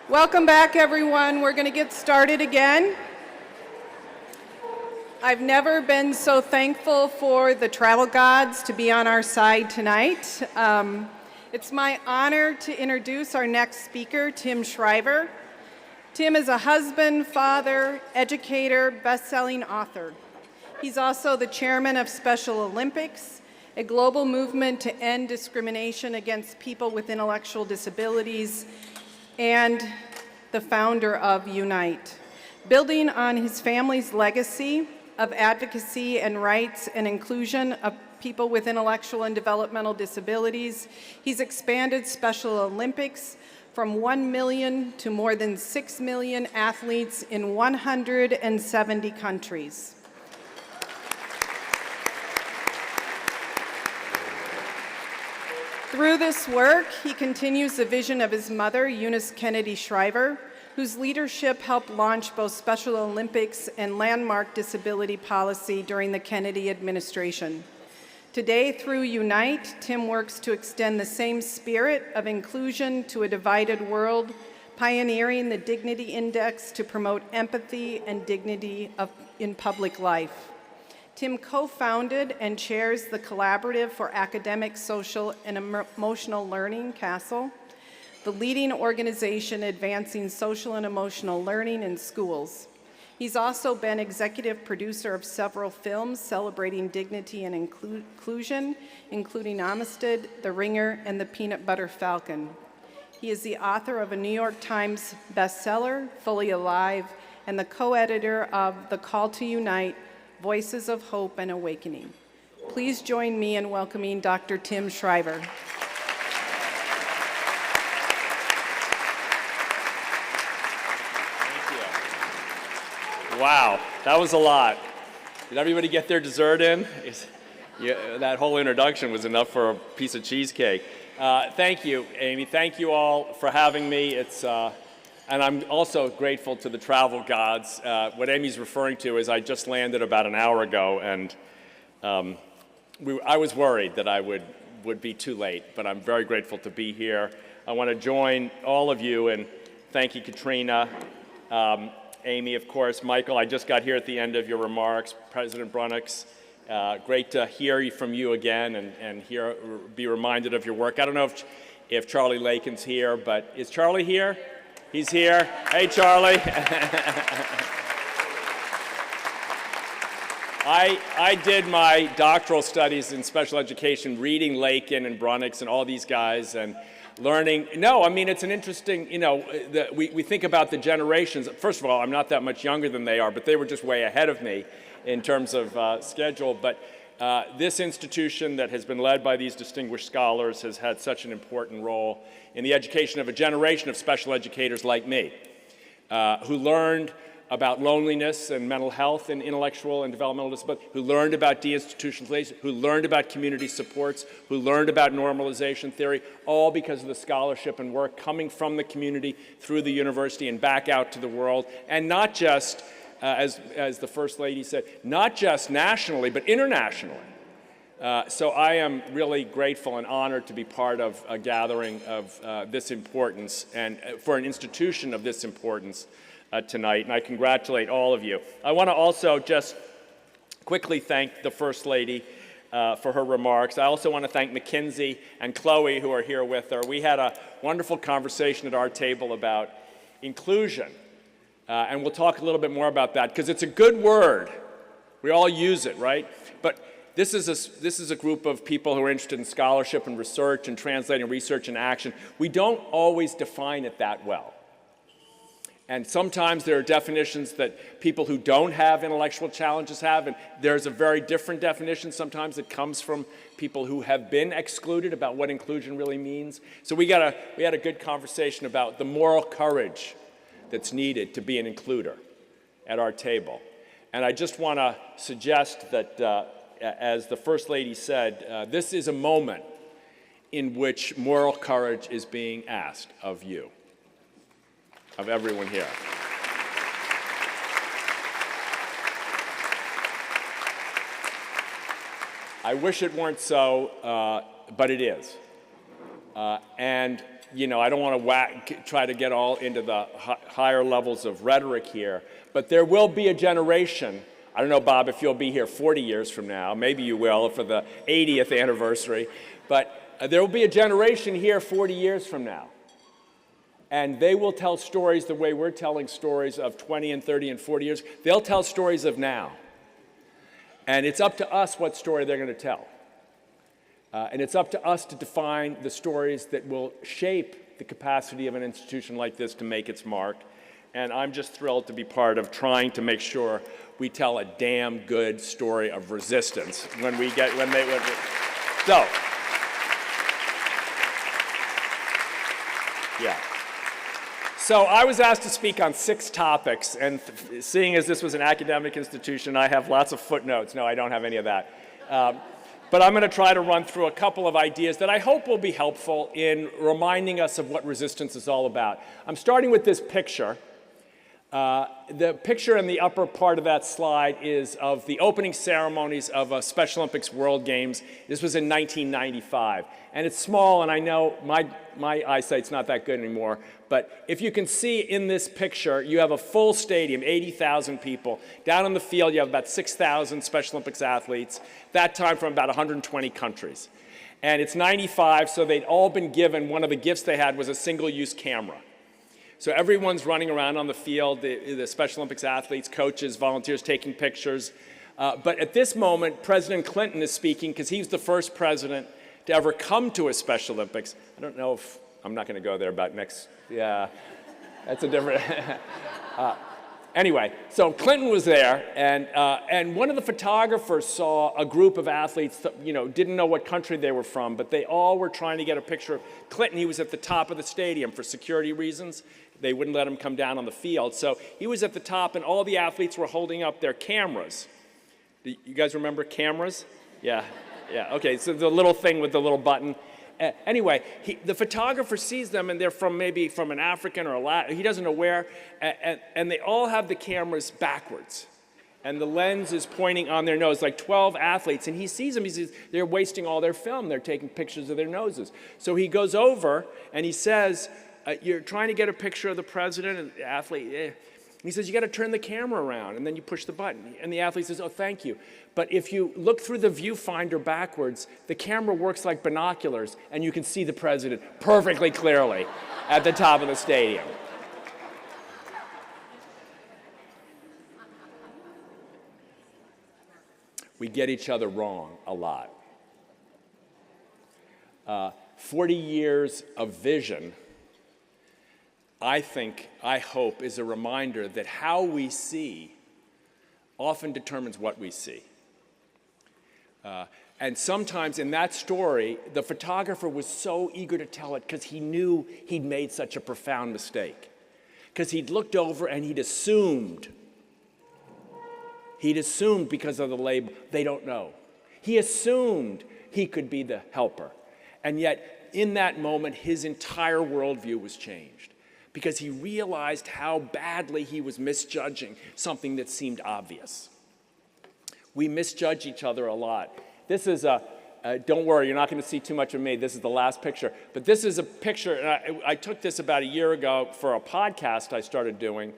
Welcome back, everyone. We're going to get started again. I've never been so thankful for the travel gods to be on our side tonight. It's my honor to introduce our next speaker, Tim Shriver. Tim is a husband, father, educator, best-selling author. He's also the chairman of Special Olympics, a global movement to end discrimination against people with intellectual disabilities, and the founder of Unite. Building on his family's legacy of advocacy and rights and inclusion of people with intellectual and developmental disabilities, he's expanded Special Olympics from 1 million to more than 6 million athletes in 170 countries. Through this work, he continues the vision of his mother, Eunice Kennedy Shriver, whose leadership helped launch both Special Olympics and landmark disability policy during the Kennedy administration. Today, through Unite, Tim works to extend the same spirit of inclusion to a divided world, pioneering the Dignity Index to promote empathy and dignity in public life. Tim co-founded and chairs the Collaborative for Academic, Social, and Emotional Learning, CASEL, the leading organization advancing social and emotional learning in schools. He's also been executive producer of several films celebrating dignity and inclusion, including Amistad, The Ringer, and The Peanut Butter Falcon. He is the author of a New York Times bestseller, Fully Alive, and the co-editor of The Call to Unite, Voices of Hope and Awakening. Please join me in welcoming Dr. Tim Shriver. Wow, that was a lot. Did everybody get their dessert in? Yeah, that whole introduction was enough for a piece of cheesecake. Thank you, Amy. Thank you all for having me. And I'm also grateful to the travel gods. What Amy's referring to is I just landed about an hour ago, and I was worried that I would be too late, but I'm very grateful to be here. I want to join all of you and thank you, Katrina, Amy, of course, Michael. I just got here at the end of your remarks. President Brunix, great to hear from you again and be reminded of your work. I don't know if Charlie Lakin's here, but is Charlie here? He's here. Hey, Charlie. I did my doctoral studies in special education reading Lakin and Brunix and all these guys and learning. No, I mean, it's an interesting, we think about the generations. First of all, I'm not that much younger than they are, but they were just way ahead of me in terms of schedule. But this institution that has been led by these distinguished scholars has had such an important role in the education of a generation of special educators like me, who learned about loneliness and mental health and intellectual and developmental disability, who learned about deinstitutionalization, who learned about community supports, who learned about normalization theory, all because of the scholarship and work coming from the community through the university and back out to the world, and not just, as the First Lady said, not just nationally, but internationally. So I am really grateful and honored to be part of a gathering of this importance and for an institution of this importance tonight, and I congratulate all of you. I want to also just quickly thank the First Lady for her remarks. I also want to thank Mackenzie and Chloe, who are here with her. We had a wonderful conversation at our table about inclusion, and we'll talk a little bit more about that, because it's a good word. We all use it, right? But this is a group of people who are interested in scholarship and research and translating research and action. We don't always define it that well. And sometimes there are definitions that people who don't have intellectual challenges have, and there's a very different definition sometimes that comes from people who have been excluded about what inclusion really means. So we had a good conversation about the moral courage that's needed to be an includer at our table. And I just want to suggest that, as the First Lady said, this is a moment in which moral courage is being asked of you, of everyone here. I wish it weren't so, but it is. And, I don't want to try to get all into the higher levels of rhetoric here, but there will be a generation. I don't know, Bob, if you'll be here 40 years from now. Maybe you will for the 80th anniversary. But there will be a generation here 40 years from now. And they will tell stories the way we're telling stories of 20 and 30 and 40 years. They'll tell stories of now. And it's up to us what story they're going to tell. And it's up to us to define the stories that will shape the capacity of an institution like this to make its mark. And I'm just thrilled to be part of trying to make sure we tell a damn good story of resistance so, yeah. So I was asked to speak on 6 topics, and seeing as this was an academic institution, I have lots of footnotes. No, I don't have any of that. But I'm going to try to run through a couple of ideas that I hope will be helpful in reminding us of what resistance is all about. I'm starting with this picture. The picture in the upper part of that slide is of the opening ceremonies of Special Olympics World Games. This was in 1995. And it's small, and I know my eyesight's not that good anymore. But if you can see in this picture, you have a full stadium, 80,000 people. Down on the field, you have about 6,000 Special Olympics athletes, that time from about 120 countries. And it's 95, so they'd all been given, one of the gifts they had was a single-use camera. So everyone's running around on the field, the Special Olympics athletes, coaches, volunteers, taking pictures. But at this moment, President Clinton is speaking because he's the first president to ever come to a Special Olympics. I don't know if, I'm not going to go there about next, yeah, that's a different. Anyway, so Clinton was there, and one of the photographers saw a group of athletes that, didn't know what country they were from, but they all were trying to get a picture of Clinton. He was at the top of the stadium for security reasons. They wouldn't let him come down on the field. So he was at the top, and all the athletes were holding up their cameras. Do you guys remember cameras? Yeah, okay, so the little thing with the little button. Anyway, the photographer sees them, and they're maybe from an African or a Latin, he doesn't know where, and they all have the cameras backwards. And the lens is pointing on their nose, like 12 athletes, and he sees them, he says, they're wasting all their film, they're taking pictures of their noses. So he goes over, and he says, you're trying to get a picture of the president and the athlete. He says, you got to turn the camera around, and then you push the button. And the athlete says, oh, thank you. But if you look through the viewfinder backwards, the camera works like binoculars, and you can see the president perfectly clearly at the top of the stadium. We get each other wrong a lot. 40 years of vision, I hope, is a reminder that how we see often determines what we see. And sometimes in that story, the photographer was so eager to tell it because he knew he'd made such a profound mistake. Because he'd looked over and he'd assumed because of the label, they don't know. He assumed he could be the helper. And yet, in that moment, his entire worldview was changed because he realized how badly he was misjudging something that seemed obvious. We misjudge each other a lot. This is don't worry, you're not going to see too much of me. This is the last picture. But this is a picture, and I took this about a year ago for a podcast I started doing.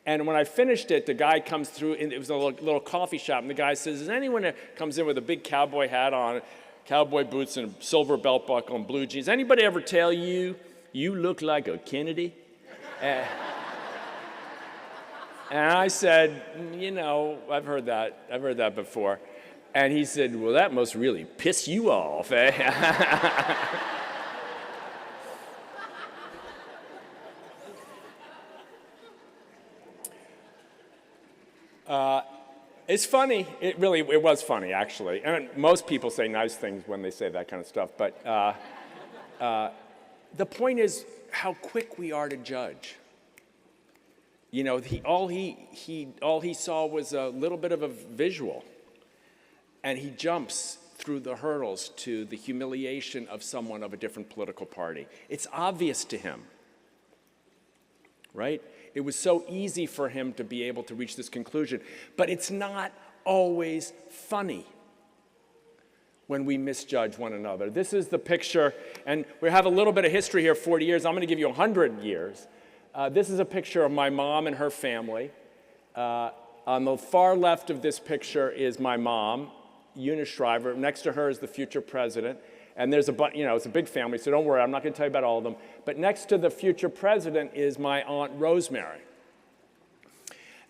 And when I finished it, the guy comes through, and it was a little coffee shop, and the guy says, is anyone that comes in with a big cowboy hat on, cowboy boots and a silver belt buckle and blue jeans, anybody ever tell you, you look like a Kennedy? And I said, I've heard that before. And he said, well, that must really piss you off, eh? It's funny. It was funny, actually. And most people say nice things when they say that kind of stuff. But the point is how quick we are to judge. All he saw was a little bit of a visual. And he jumps through the hurdles to the humiliation of someone of a different political party. It's obvious to him, right? It was so easy for him to be able to reach this conclusion. But it's not always funny when we misjudge one another. This is the picture, and we have a little bit of history here, 40 years. I'm going to give you 100 years. This is a picture of my mom and her family. On the far left of this picture is my mom, Eunice Shriver. Next to her is the future president. And there's it's a big family, so don't worry, I'm not going to tell you about all of them. But next to the future president is my Aunt Rosemary.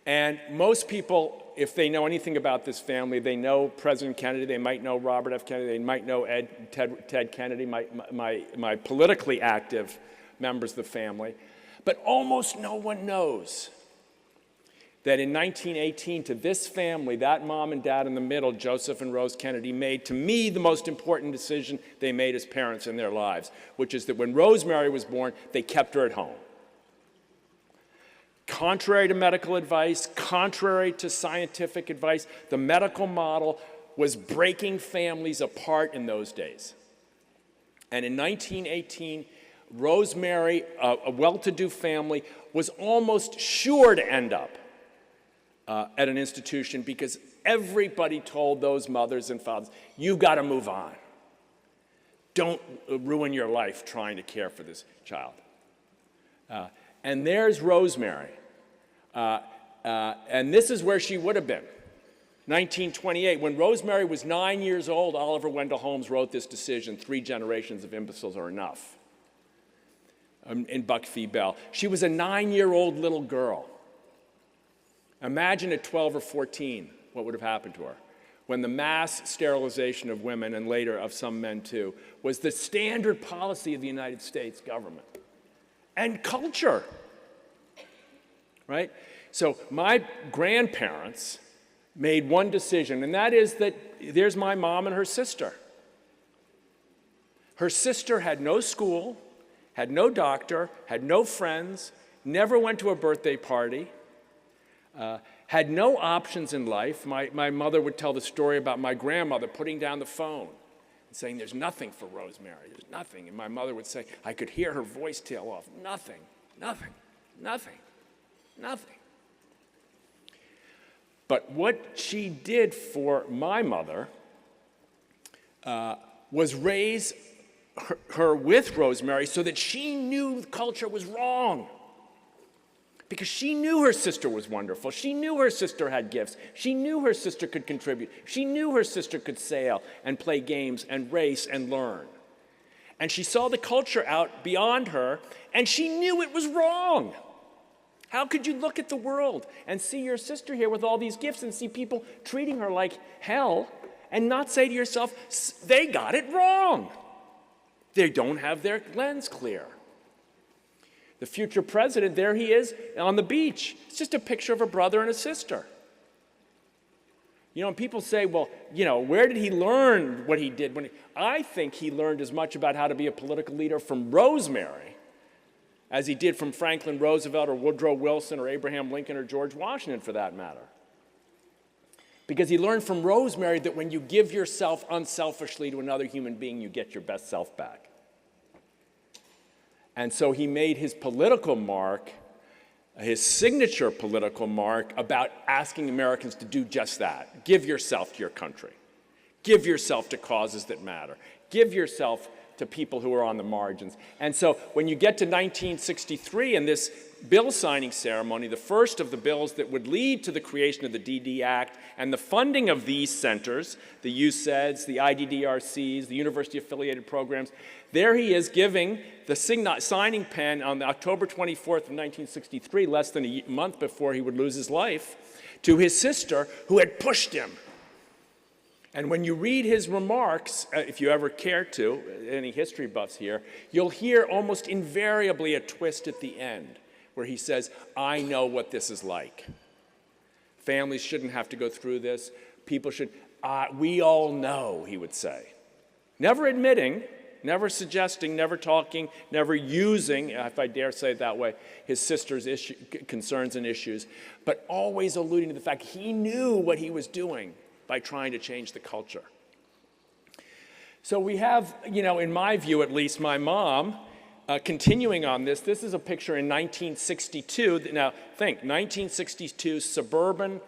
And most people, if they know anything about this family, they know President Kennedy, they might know Robert F. Kennedy, they might know Ted Kennedy, my politically active members of the family. But almost no one knows that in 1918, to this family, that mom and dad in the middle, Joseph and Rose Kennedy, made, to me, the most important decision they made as parents in their lives, which is that when Rosemary was born, they kept her at home. Contrary to medical advice, contrary to scientific advice, the medical model was breaking families apart in those days. And in 1918, Rosemary, a well-to-do family, was almost sure to end up at an institution because everybody told those mothers and fathers, you've got to move on. Don't ruin your life trying to care for this child. And there's Rosemary. And this is where she would have been. 1928, when Rosemary was 9 years old, Oliver Wendell Holmes wrote this decision, 3 generations of imbeciles are enough, in Buck v. Bell. She was a 9-year-old little girl. Imagine at 12 or 14 what would have happened to her when the mass sterilization of women, and later of some men too, was the standard policy of the United States government and culture, right? So my grandparents made one decision, and that is that there's my mom and her sister. Her sister had no school, had no doctor, had no friends, never went to a birthday party, had no options in life. My mother would tell the story about my grandmother putting down the phone and saying, there's nothing for Rosemary, there's nothing. And my mother would say, I could hear her voice tail off, nothing, nothing, nothing, nothing. But what she did for my mother was raise her with Rosemary so that she knew the culture was wrong. Because she knew her sister was wonderful. She knew her sister had gifts. She knew her sister could contribute. She knew her sister could sail and play games and race and learn. And she saw the culture out beyond her, and she knew it was wrong. How could you look at the world and see your sister here with all these gifts and see people treating her like hell and not say to yourself, they got it wrong. They don't have their lens clear. The future president, there he is on the beach. It's just a picture of a brother and a sister. You know, and people say, well, you know, where did he learn what he did? I think he learned as much about how to be a political leader from Rosemary as he did from Franklin Roosevelt or Woodrow Wilson or Abraham Lincoln or George Washington, for that matter. Because he learned from Rosemary that when you give yourself unselfishly to another human being, you get your best self back. And so he made his political mark, his signature political mark, about asking Americans to do just that. Give yourself to your country. Give yourself to causes that matter. Give yourself to people who are on the margins. And so when you get to 1963 and this bill signing ceremony, the first of the bills that would lead to the creation of the DD Act and the funding of these centers, the USEDS, the IDDRCs, the university-affiliated programs, there he is giving the signing pen on October 24th of 1963, less than a month before he would lose his life, to his sister who had pushed him. And when you read his remarks, if you ever care to, any history buffs here, you'll hear almost invariably a twist at the end where he says, I know what this is like. Families shouldn't have to go through this. People should, we all know, he would say. Never admitting, never suggesting, never talking, never using, if I dare say it that way, his sister's concerns and issues, but always alluding to the fact he knew what he was doing by trying to change the culture. So we have, you know, in my view at least, my mom continuing on this. This is a picture in 1962. Now think, 1962, suburban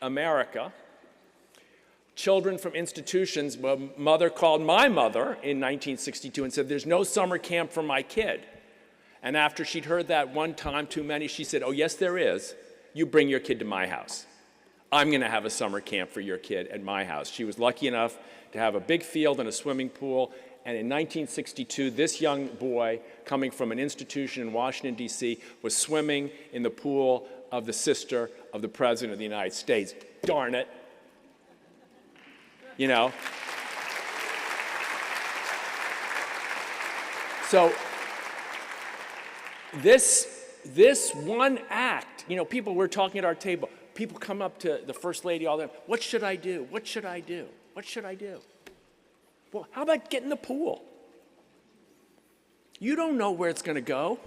America. Children from institutions. Mother called my mother in 1962 and said, there's no summer camp for my kid. And after she'd heard that one time too many, she said, oh yes there is. You bring your kid to my house. I'm going to have a summer camp for your kid at my house. She was lucky enough to have a big field and a swimming pool. And in 1962, this young boy coming from an institution in Washington, D.C., was swimming in the pool of the sister of the President of the United States. Darn it. You know? So this one act, you know, people were talking at our table. People come up to the First Lady all the time. What should I do? What should I do? What should I do? Well, how about get in the pool? You don't know where it's going to go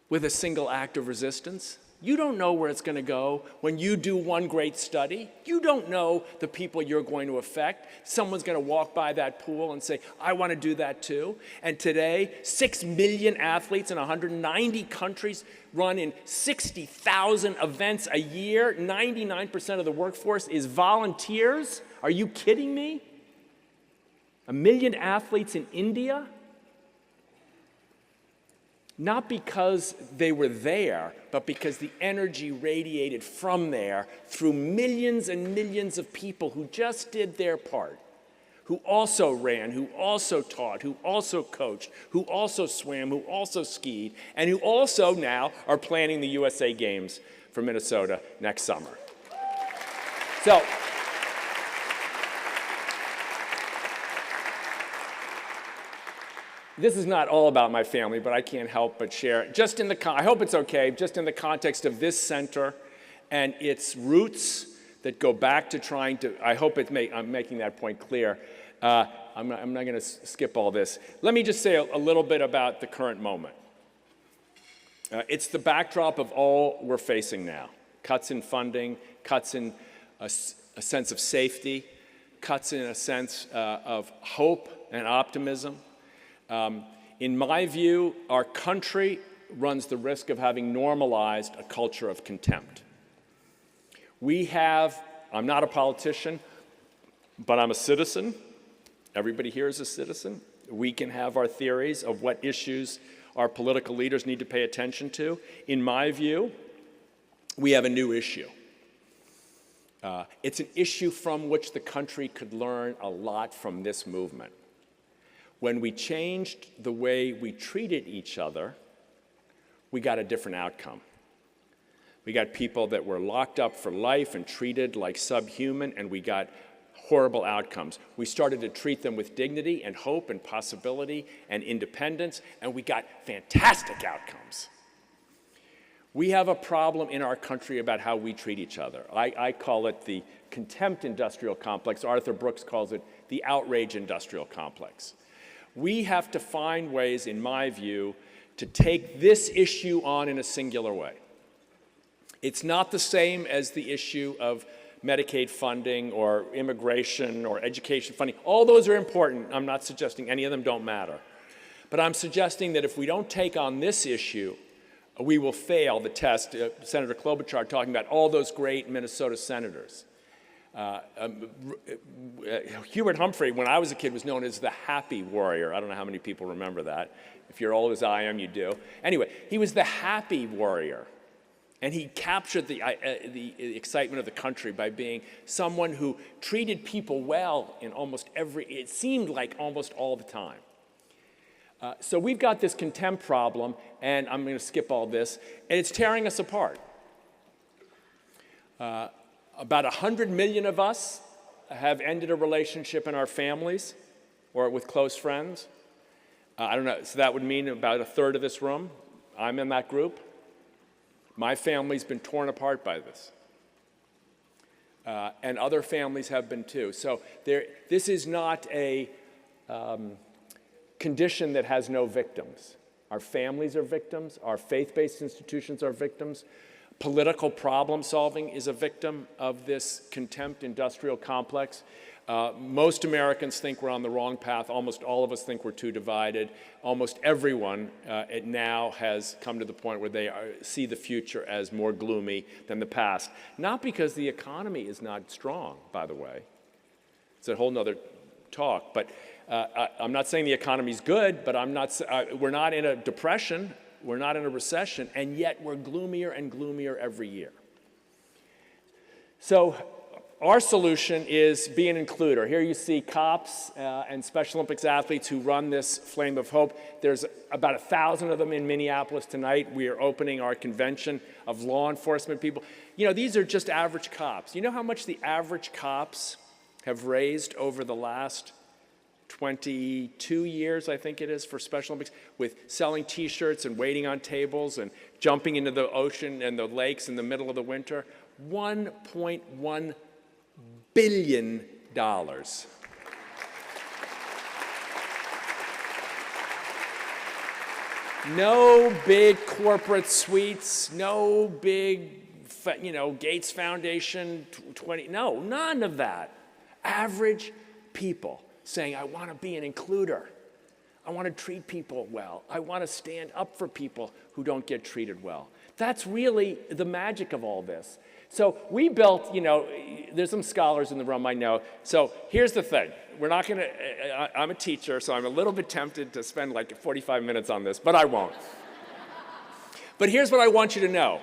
with a single act of resistance. You don't know where it's going to go when you do one great study. You don't know the people you're going to affect. Someone's going to walk by that pool and say, I want to do that too. And today, 6 million athletes in 190 countries run in 60,000 events a year. 99% of the workforce is volunteers. Are you kidding me? 1 million athletes in India? Not because they were there, but because the energy radiated from there through millions and millions of people who just did their part, who also ran, who also taught, who also coached, who also swam, who also skied, and who also now are planning the USA Games for Minnesota next summer. So, this is not all about my family, but I can't help but share, just in the, I hope it's okay, just in the context of this center and its roots that go back to trying to, I hope I'm making that point clear. I'm not going to skip all this. Let me just say a little bit about the current moment. It's the backdrop of all we're facing now. Cuts in funding, cuts in a sense of safety, cuts in a sense of hope and optimism. In my view, our country runs the risk of having normalized a culture of contempt. We have, I'm not a politician, but I'm a citizen. Everybody here is a citizen. We can have our theories of what issues our political leaders need to pay attention to. In my view, we have a new issue. It's an issue from which the country could learn a lot from this movement. When we changed the way we treated each other, we got a different outcome. We got people that were locked up for life and treated like subhuman, and we got horrible outcomes. We started to treat them with dignity and hope and possibility and independence, and we got fantastic outcomes. We have a problem in our country about how we treat each other. I call it the contempt industrial complex. Arthur Brooks calls it the outrage industrial complex. We have to find ways, in my view, to take this issue on in a singular way. It's not the same as the issue of Medicaid funding or immigration or education funding. All those are important. I'm not suggesting any of them don't matter. But I'm suggesting that if we don't take on this issue, we will fail the test. Senator Klobuchar talking about all those great Minnesota senators. Hubert Humphrey, when I was a kid, was known as the happy warrior. I don't know how many people remember that. If you're old as I am, you do. Anyway, he was the happy warrior. And he captured the excitement of the country by being someone who treated people well in almost it seemed like almost all the time. So we've got this contempt problem, and I'm going to skip all this, and it's tearing us apart. About 100 million of us have ended a relationship in our families or with close friends. I don't know, so that would mean about a third of this room. I'm in that group. My family's been torn apart by this. And other families have been too. So this is not a condition that has no victims. Our families are victims. Our faith-based institutions are victims. Political problem solving is a victim of this contempt industrial complex. Most Americans think we're on the wrong path. Almost all of us think we're too divided. Almost everyone now has come to the point where they see the future as more gloomy than the past. Not because the economy is not strong, by the way. It's a whole nother talk. But I'm not saying the economy's good, but we're not in a depression. We're not in a recession. And yet we're gloomier and gloomier every year. So our solution is be an includer. Here you see cops and Special Olympics athletes who run this Flame of Hope. There's about 1,000 of them in Minneapolis tonight. We are opening our convention of law enforcement people. You know, these are just average cops. You know how much the average cops have raised over the last 22 years, I think it is, for Special Olympics, with selling T-shirts and waiting on tables and jumping into the ocean and the lakes in the middle of the winter? $1.1 billion. No big corporate suites, no big, Gates Foundation, no, none of that. Average people saying, I want to be an includer. I want to treat people well. I want to stand up for people who don't get treated well. That's really the magic of all this. So we built, there's some scholars in the room I know. So here's the thing. We're not going to, I'm a teacher, so I'm a little bit tempted to spend like 45 minutes on this, but I won't. But here's what I want you to know.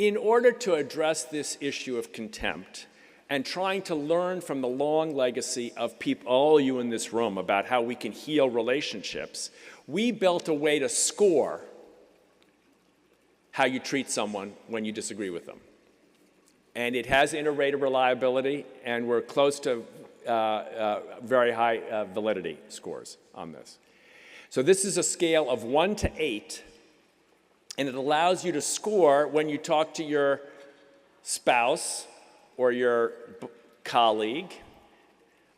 In order to address this issue of contempt and trying to learn from the long legacy of people, all you in this room, about how we can heal relationships, we built a way to score how you treat someone when you disagree with them. And it has inter-rater reliability, and we're close to very high validity scores on this. So this is a scale of 1 to 8, and it allows you to score when you talk to your spouse or your colleague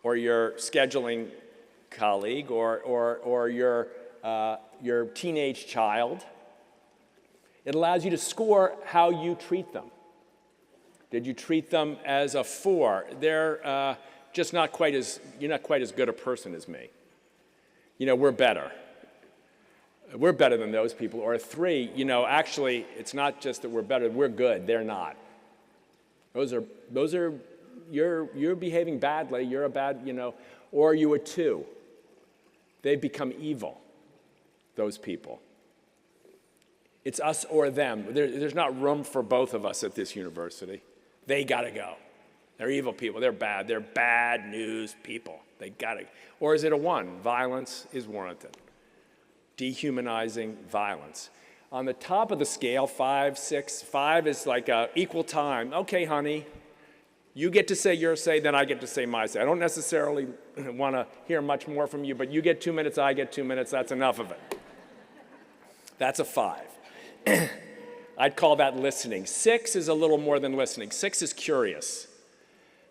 or your scheduling colleague or your teenage child. It allows you to score how you treat them. Did you treat them as a 4? They're just not quite as, you're not quite as good a person as me. You know, we're better. We're better than those people. Or a 3, you know, actually, it's not just that we're better, we're good, they're not. Those are, you're behaving badly, you're a bad, you know, or you a 2. They become evil, those people. It's us or them. There's not room for both of us at this university. They gotta go. They're evil people, they're bad. They're bad news people. They gotta, or is it a 1? Violence is warranted. Dehumanizing violence. On the top of the scale, 5, 6, 5 is like equal time. Okay, honey, you get to say your say, then I get to say my say. I don't necessarily want to hear much more from you, but you get 2 minutes, I get 2 minutes, that's enough of it. That's a 5. I'd call that listening. 6 is a little more than listening. 6 is curious.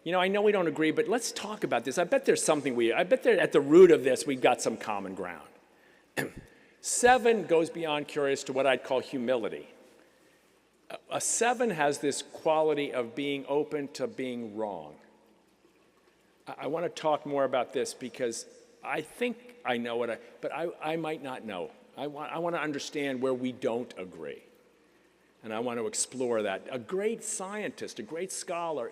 You know, I know we don't agree, but let's talk about this. I bet there's something I bet there at the root of this, we've got some common ground. 7 goes beyond curious to what I'd call humility. A 7 has this quality of being open to being wrong. I want to talk more about this because I think I know but I might not know. I want to understand where we don't agree. And I want to explore that. A great scientist, a great scholar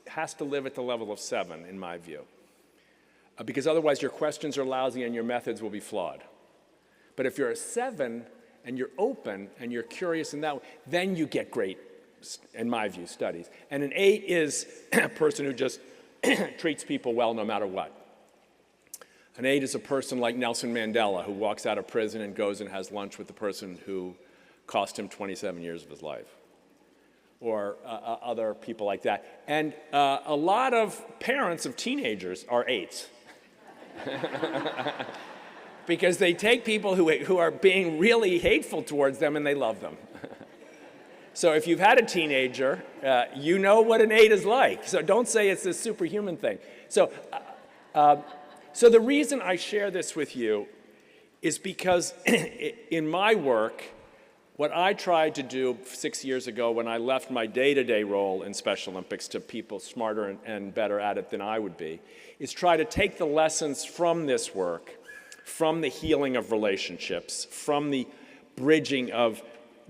has to live at the level of 7, in my view. Because otherwise your questions are lousy and your methods will be flawed. But if you're a 7 and you're open and you're curious in that way, then you get great, in my view, studies. And an 8 is a person who just treats people well no matter what. An 8 is a person like Nelson Mandela, who walks out of prison and goes and has lunch with the person who cost him 27 years of his life, or other people like that. And a lot of parents of teenagers are 8s. Because they take people who are being really hateful towards them and they love them. So if you've had a teenager, you know what an 8 is like. So don't say it's this superhuman thing. So the reason I share this with you is because in my work, what I tried to do 6 years ago when I left my day-to-day role in Special Olympics to people smarter and better at it than I would be, is try to take the lessons from this work, from the healing of relationships, from the bridging of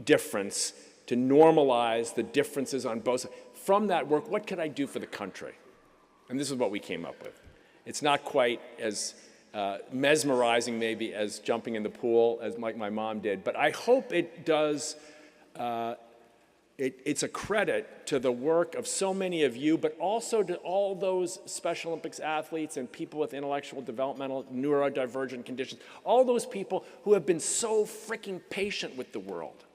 difference, to normalize the differences on both sides. From that work, what could I do for the country? And this is what we came up with. It's not quite as mesmerizing maybe as jumping in the pool as like my mom did, but I hope it does, it's a credit to the work of so many of you, but also to all those Special Olympics athletes and people with intellectual, developmental, neurodivergent conditions, all those people who have been so freaking patient with the world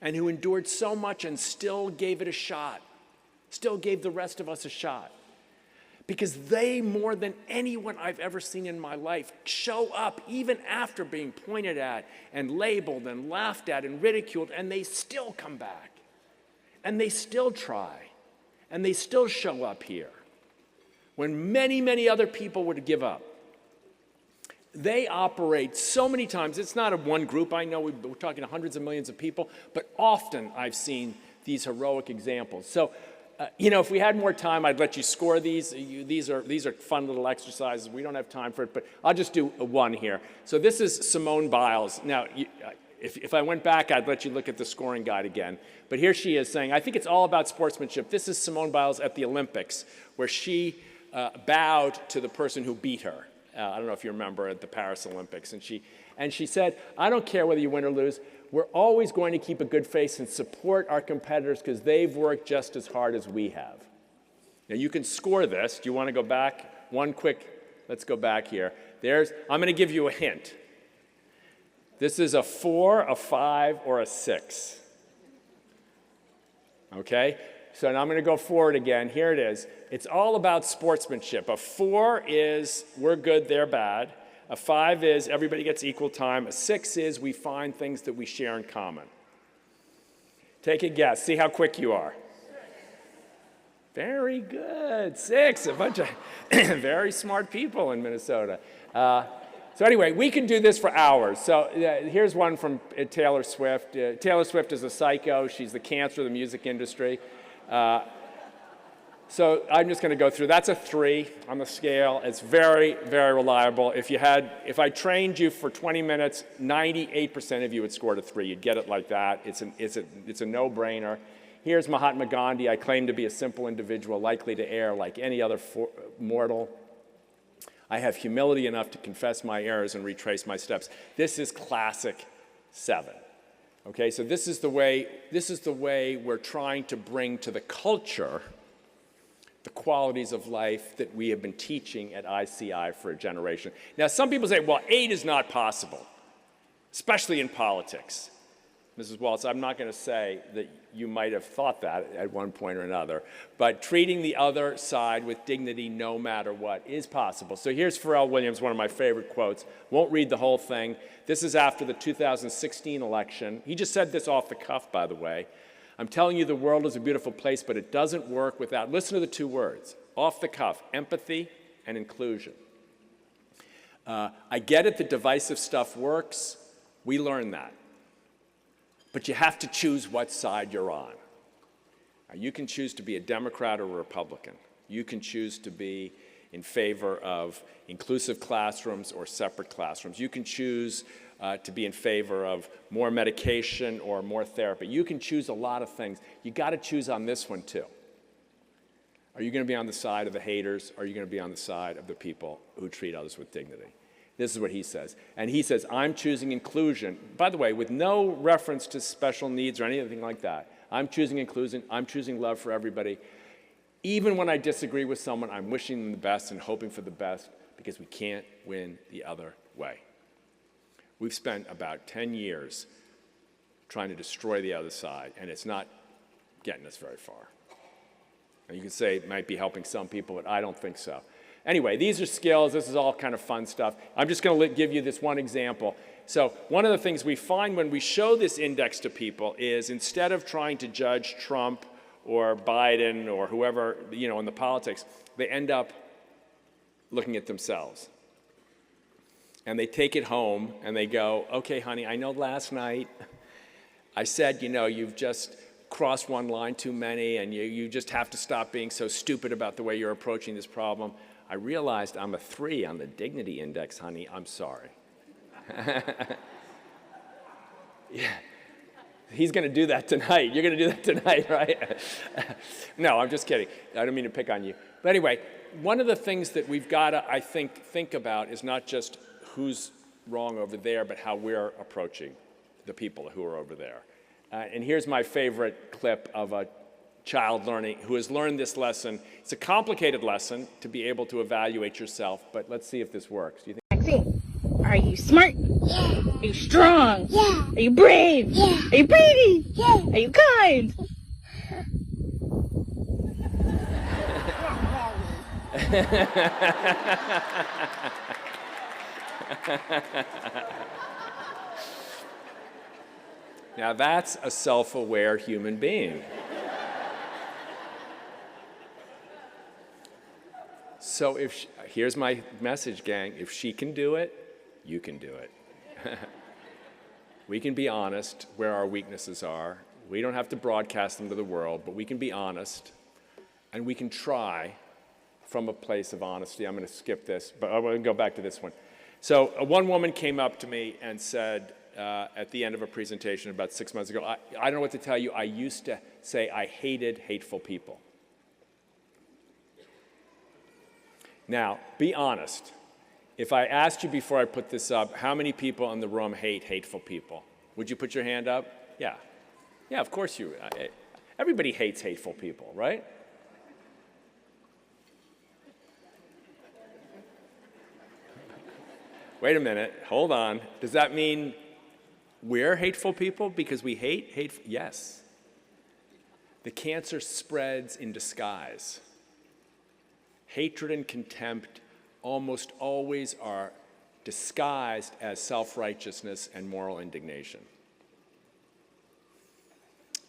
and who endured so much and still gave it a shot, still gave the rest of us a shot. Because they, more than anyone I've ever seen in my life, show up even after being pointed at and labeled and laughed at and ridiculed, and they still come back. And they still try. And they still show up here. When many, many other people would give up. They operate so many times. It's not a one group. I know we're talking to hundreds of millions of people, but often I've seen these heroic examples. So, you know, if we had more time, I'd let you score these. These are fun little exercises. We don't have time for it, but I'll just do one here. So this is Simone Biles. Now, if I went back, I'd let you look at the scoring guide again. But here she is saying, I think it's all about sportsmanship. This is Simone Biles at the Olympics, where she bowed to the person who beat her. I don't know if you remember at the Paris Olympics. And she said, I don't care whether you win or lose. We're always going to keep a good face and support our competitors because they've worked just as hard as we have. Now, you can score this. Do you want to go back? Let's go back here. I'm going to give you a hint. This is a 4, a 5, or a 6. Okay? So now I'm going to go forward again. Here it is. It's all about sportsmanship. A 4 is we're good, they're bad. A 5 is everybody gets equal time. A 6 is we find things that we share in common. Take a guess. See how quick you are. Very good. 6, a bunch of very smart people in Minnesota. So anyway, we can do this for hours. So here's one from Taylor Swift. Taylor Swift is a psycho. She's the cancer of the music industry. So I'm just going to go through. That's a 3 on the scale. It's very, very reliable. If I trained you for 20 minutes, 98% of you would score a 3. You'd get it like that. It's a no-brainer. Here's Mahatma Gandhi. I claim to be a simple individual, likely to err like any other mortal. I have humility enough to confess my errors and retrace my steps. This is classic 7. Okay, so this is the way we're trying to bring to the culture the qualities of life that we have been teaching at ICI for a generation. Now, some people say, well, 8 is not possible, especially in politics. Mrs. Waltz, I'm not going to say that you might have thought that at one point or another, but treating the other side with dignity no matter what is possible. So here's Pharrell Williams, one of my favorite quotes. Won't read the whole thing. This is after the 2016 election. He just said this off the cuff, by the way. I'm telling you the world is a beautiful place, but it doesn't work without, listen to the 2 words, off the cuff, empathy and inclusion. I get it that divisive stuff works. We learned that. But you have to choose what side you're on. Now, you can choose to be a Democrat or a Republican. You can choose to be in favor of inclusive classrooms or separate classrooms. You can choose to be in favor of more medication or more therapy. You can choose a lot of things. You got to choose on this one too. Are you going to be on the side of the haters, or are you going to be on the side of the people who treat others with dignity? This is what he says. And he says, I'm choosing inclusion. By the way, with no reference to special needs or anything like that. I'm choosing inclusion. I'm choosing love for everybody. Even when I disagree with someone, I'm wishing them the best and hoping for the best, because we can't win the other way. We've spent about 10 years trying to destroy the other side, and it's not getting us very far. Now, you can say it might be helping some people, but I don't think so. Anyway, these are skills. This is all kind of fun stuff. I'm just going to give you this one example. So one of the things we find when we show this index to people is, instead of trying to judge Trump or Biden or whoever, in the politics, they end up looking at themselves. And they take it home and they go, okay, honey, I know last night I said, you've just crossed one line too many, and you just have to stop being so stupid about the way you're approaching this problem. I realized I'm a 3 on the dignity index, honey. I'm sorry. Yeah. He's going to do that tonight. You're going to do that tonight, right? No, I'm just kidding. I don't mean to pick on you. But anyway, one of the things that we've got to, I think about is not just who's wrong over there, but how we're approaching the people who are over there. And here's my favorite clip of a child who has learned this lesson. It's a complicated lesson to be able to evaluate yourself, but let's see if this works. Do you think? Maxine, are you smart? Yeah. Are you strong? Yeah. Are you brave? Yeah. Are you pretty? Yeah. Are you kind? Now that's a self-aware human being. So here's my message, gang. If she can do it, you can do it. We can be honest where our weaknesses are. We don't have to broadcast them to the world, but we can be honest, and we can try from a place of honesty. I'm going to skip this, but I'm going to go back to this one. So one woman came up to me and said, at the end of a presentation about 6 months ago, I don't know what to tell you. I used to say I hated hateful people. Now, be honest. If I asked you before I put this up, how many people in the room hate hateful people? Would you put your hand up? Yeah. Yeah, of course you would. Everybody hates hateful people, right? Wait a minute. Hold on. Does that mean we're hateful people because we hate hateful? Yes. The cancer spreads in disguise. Hatred and contempt almost always are disguised as self-righteousness and moral indignation.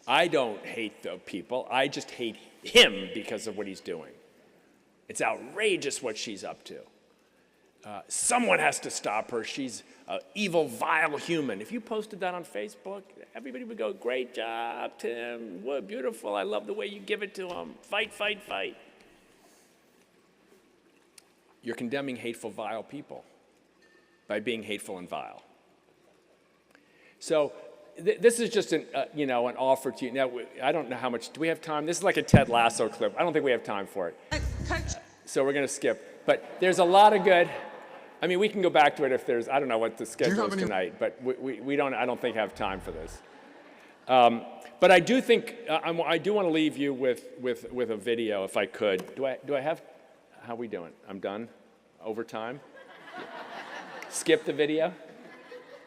I don't hate the people, I just hate him because of what he's doing. It's outrageous what she's up to. Someone has to stop her. She's an evil, vile human. If you posted that on Facebook, everybody would go, great job, Tim. What beautiful. I love the way you give it to him. Fight, fight, fight. You're condemning hateful, vile people by being hateful and vile. So this is just an offer to you. Now, I don't know how much, do we have time? This is like a Ted Lasso clip. I don't think we have time for it. So we're going to skip. But there's a lot of good. I mean, we can go back to it if there's, I don't know what the schedule is tonight, but we don't, I don't think have time for this. But I do think, I do want to leave you with a video if I could. Do I have, how are we doing? I'm done? Over time? Skip the video?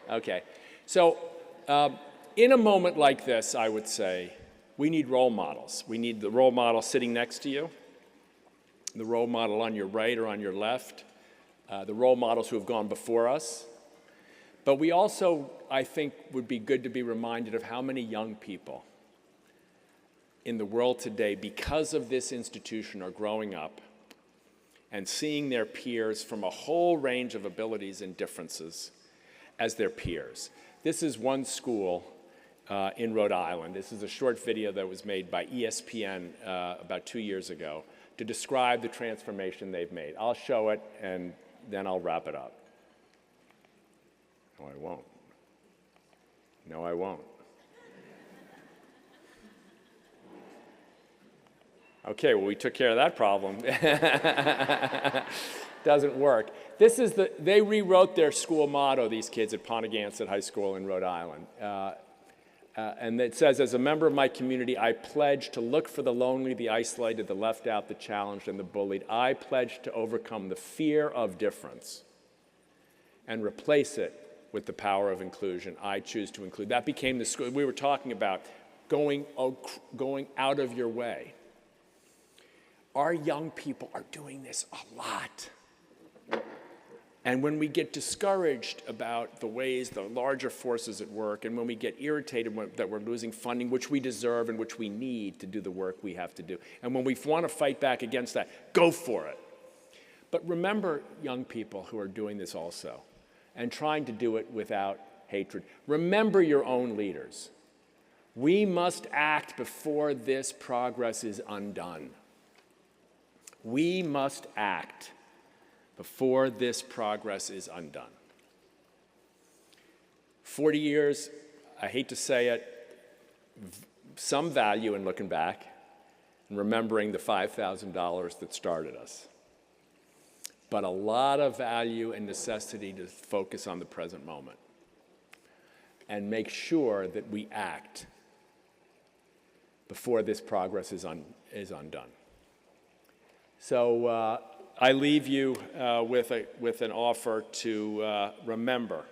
Okay. So in a moment like this, I would say, we need role models. We need the role model sitting next to you, the role model on your right or on your left, the role models who have gone before us. But we also, I think, would be good to be reminded of how many young people in the world today, because of this institution, are growing up and seeing their peers from a whole range of abilities and differences as their peers. This is one school in Rhode Island. This is a short video that was made by ESPN about 2 years ago to describe the transformation they've made. I'll show it, and then I'll wrap it up. No, I won't. No, I won't. Okay, well, we took care of that problem. Doesn't work. This is they rewrote their school motto, these kids at Pontigansett High School in Rhode Island. And it says, as a member of my community, I pledge to look for the lonely, the isolated, the left out, the challenged, and the bullied. I pledge to overcome the fear of difference and replace it with the power of inclusion. I choose to include. That became the school. We were talking about going out of your way. Our young people are doing this a lot. And when we get discouraged about the ways the larger forces at work, and when we get irritated that we're losing funding, which we deserve and which we need to do the work we have to do, and when we want to fight back against that, go for it. But remember, young people who are doing this also, and trying to do it without hatred. Remember your own leaders. We must act before this progress is undone. We must act before this progress is undone. 40 years, I hate to say it, some value in looking back and remembering the $5,000 that started us. But a lot of value and necessity to focus on the present moment and make sure that we act before this progress is undone. So I leave you with an offer to remember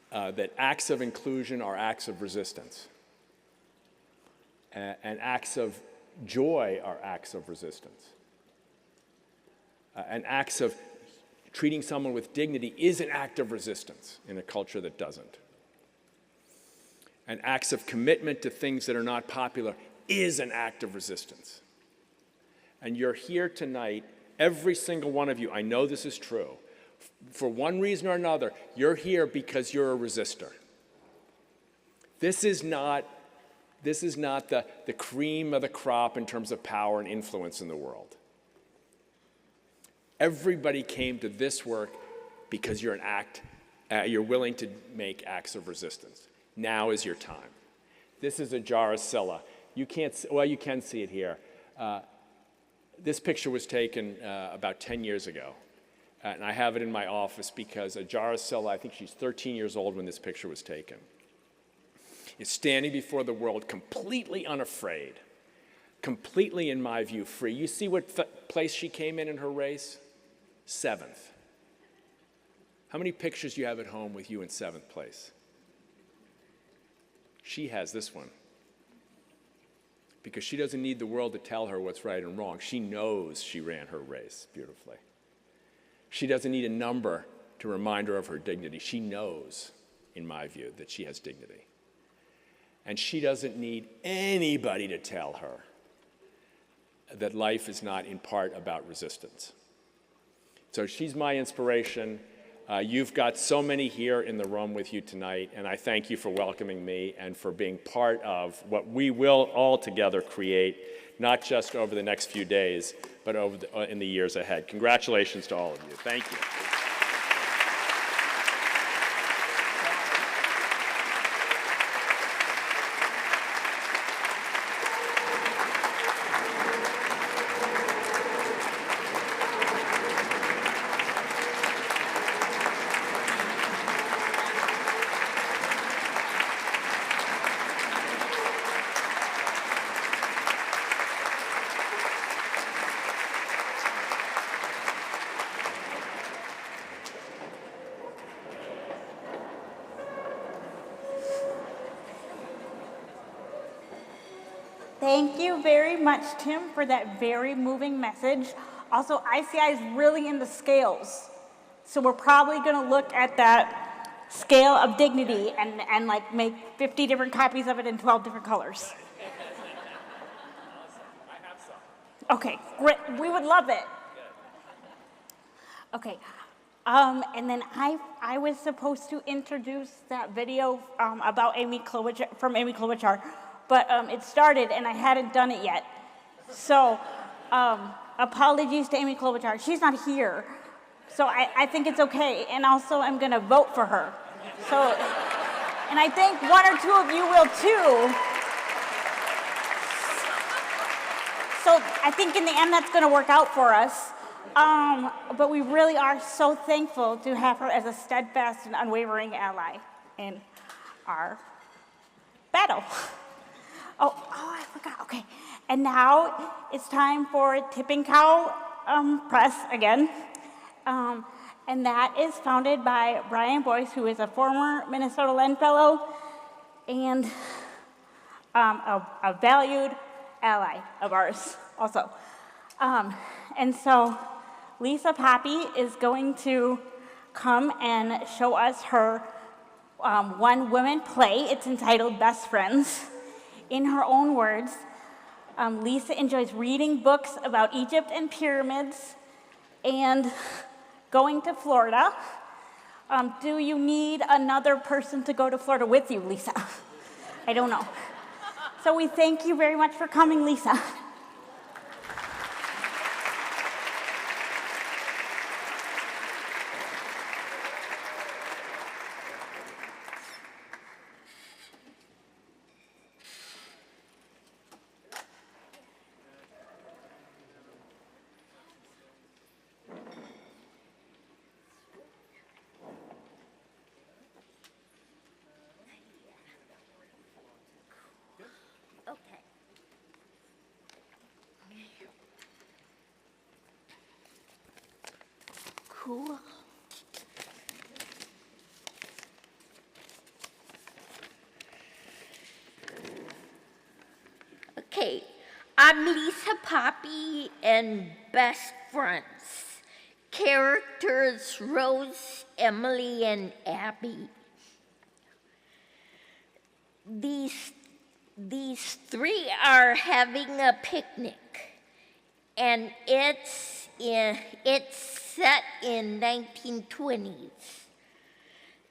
that acts of inclusion are acts of resistance, and acts of joy are acts of resistance. And acts of treating someone with dignity is an act of resistance in a culture that doesn't. And acts of commitment to things that are not popular is an act of resistance. And you're here tonight, every single one of you, I know this is true, for one reason or another, you're here because you're a resistor. This is not the cream of the crop in terms of power and influence in the world. Everybody came to this work because you're you're willing to make acts of resistance. Now is your time. This is a jar of Scylla. You can see it here. This picture was taken about 10 years ago, and I have it in my office because Ajara Scylla, I think she's 13 years old when this picture was taken, is standing before the world completely unafraid, completely, in my view, free. You see what place she came in her race? 7th. How many pictures do you have at home with you in 7th place? She has this one. Because she doesn't need the world to tell her what's right and wrong. She knows she ran her race beautifully. She doesn't need a number to remind her of her dignity. She knows, in my view, that she has dignity. And she doesn't need anybody to tell her that life is not in part about resistance. So she's my inspiration. You've got so many here in the room with you tonight, and I thank you for welcoming me and for being part of what we will all together create, not just over the next few days, but in the years ahead. Congratulations to all of you. Thank you. Thank you very much, Tim, for that very moving message. Also, ICI is really into scales. So we're probably going to look at that scale of dignity and like make 50 different copies of it in 12 different colors. Okay, great. We would love it. Okay. And then I was supposed to introduce that video about Amy Klobuchar, but it started and I hadn't done it yet. So apologies to Amy Klobuchar. She's not here, so I think it's okay. And also I'm going to vote for her. So, and I think one or two of you will too. So I think in the end that's going to work out for us. But we really are so thankful to have her as a steadfast and unwavering ally in our battle. Oh, I forgot. Okay. And now it's time for Tipping Cow Press again. And that is founded by Brian Boyce, who is a former Minnesota Len Fellow and a valued ally of ours also. And so Lisa Poppe is going to come and show us her one-woman play. It's entitled Best Friends. In her own words, Lisa enjoys reading books about Egypt and pyramids and going to Florida. Do you need another person to go to Florida with you, Lisa? I don't know. So we thank you very much for coming, Lisa. Cool. Okay, I'm Lisa Poppe and Best Friends. Characters Rose, Emily, and Abby. These three are having a picnic, and it's set in 1920s.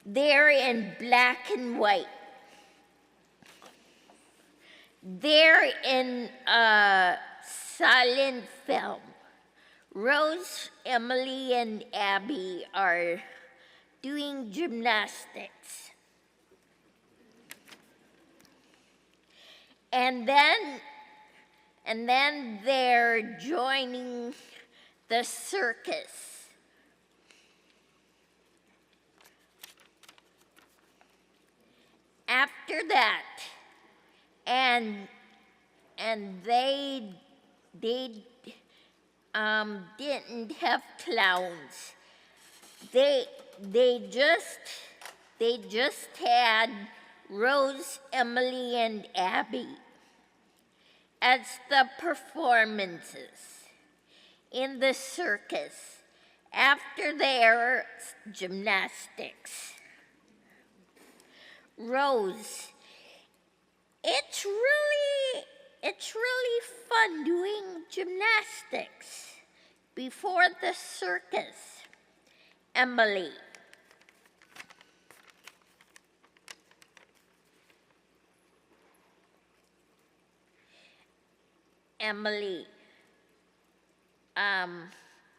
They're in black and white. They're in a silent film. Rose, Emily, and Abby are doing gymnastics. And then they're joining the circus. After that, and they didn't have clowns. They just had Rose, Emily, and Abby as the performances in the circus After their gymnastics. Rose, it's really fun doing gymnastics before the circus. Emily. Emily,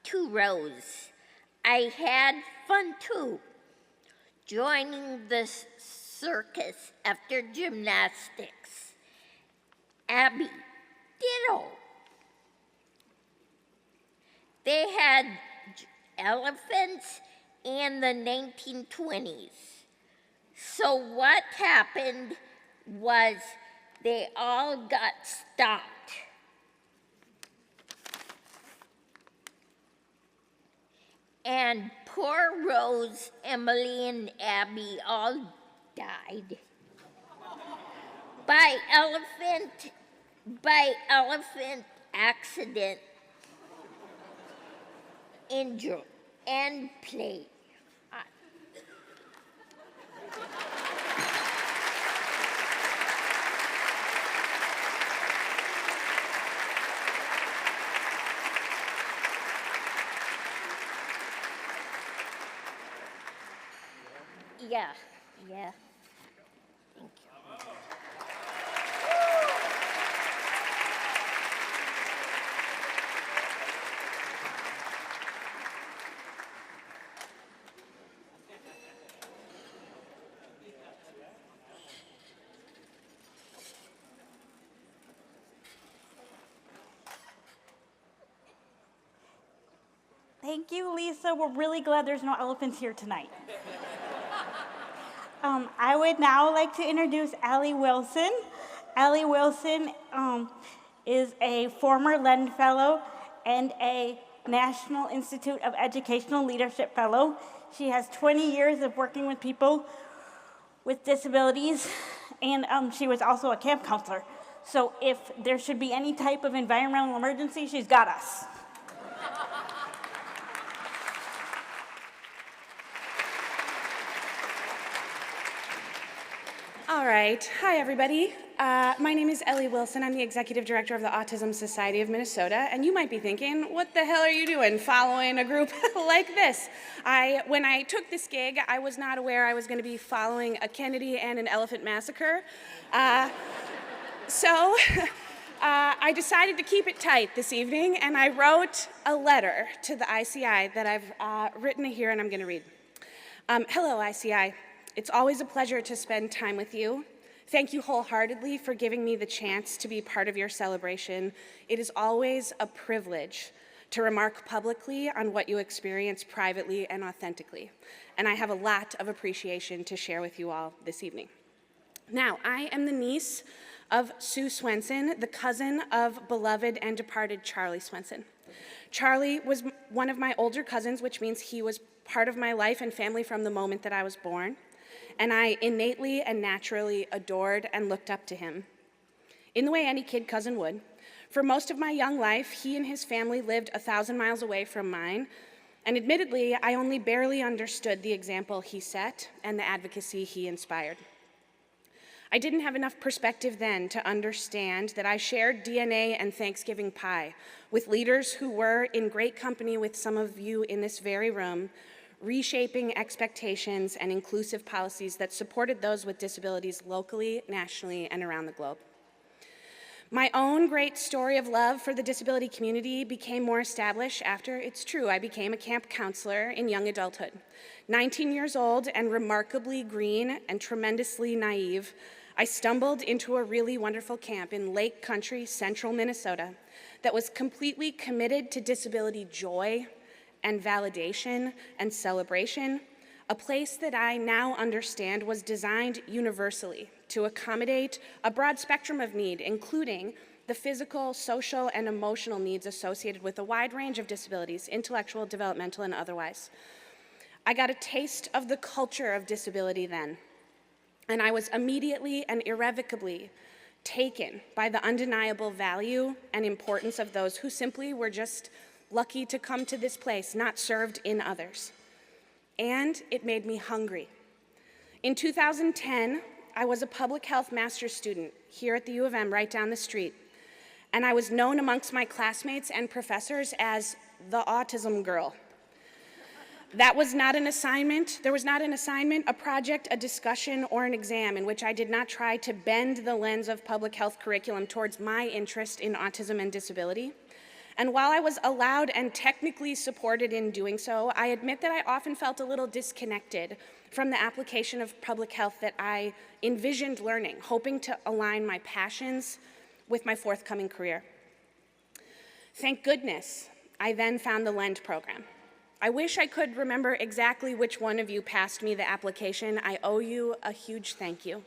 to Rose, I had fun too, joining the circus after gymnastics. Abby, ditto. They had elephants in the 1920s. So what happened was they all got stopped. And poor Rose, Emily, and Abby all died by elephant accident, injury, and play. Yeah. Thank you. Thank you, Lisa. We're really glad there's no elephants here tonight. I would now like to introduce Allie Wilson. Allie Wilson is a former Lend Fellow and a National Institute of Educational Leadership Fellow. She has 20 years of working with people with disabilities, and she was also a camp counselor. So if there should be any type of environmental emergency, she's got us. All right. Hi, everybody. My name is Ellie Wilson. I'm the Executive Director of the Autism Society of Minnesota. And you might be thinking, what the hell are you doing following a group like this? When I took this gig, I was not aware I was going to be following a Kennedy and an elephant massacre. So I decided to keep it tight this evening, and I wrote a letter to the ICI that I've written here, and I'm going to read. Hello, ICI. It's always a pleasure to spend time with you. Thank you wholeheartedly for giving me the chance to be part of your celebration. It is always a privilege to remark publicly on what you experience privately and authentically. And I have a lot of appreciation to share with you all this evening. Now, I am the niece of Sue Swenson, the cousin of beloved and departed Charlie Swenson. Charlie was one of my older cousins, which means he was part of my life and family from the moment that I was born. And I innately and naturally adored and looked up to him, in the way any kid cousin would. For most of my young life, he and his family lived 1,000 miles away from mine, and admittedly, I only barely understood the example he set and the advocacy he inspired. I didn't have enough perspective then to understand that I shared DNA and Thanksgiving pie with leaders who were in great company with some of you in this very room, reshaping expectations and inclusive policies that supported those with disabilities locally, nationally, and around the globe. My own great story of love for the disability community became more established after, it's true, I became a camp counselor in young adulthood. 19 years old and remarkably green and tremendously naive, I stumbled into a really wonderful camp in Lake Country, central Minnesota, that was completely committed to disability joy and validation and celebration, a place that I now understand was designed universally to accommodate a broad spectrum of need, including the physical, social, and emotional needs associated with a wide range of disabilities, intellectual, developmental, and otherwise. I got a taste of the culture of disability then, and I was immediately and irrevocably taken by the undeniable value and importance of those who simply were just lucky to come to this place, not served in others. And it made me hungry. In 2010, I was a public health master's student here at the U of M, right down the street. And I was known amongst my classmates and professors as the autism girl. That was not an assignment. There was not an assignment, a project, a discussion, or an exam in which I did not try to bend the lens of public health curriculum towards my interest in autism and disability. And while I was allowed and technically supported in doing so, I admit that I often felt a little disconnected from the application of public health that I envisioned learning, hoping to align my passions with my forthcoming career. Thank goodness, I then found the LEND program. I wish I could remember exactly which one of you passed me the application. I owe you a huge thank you.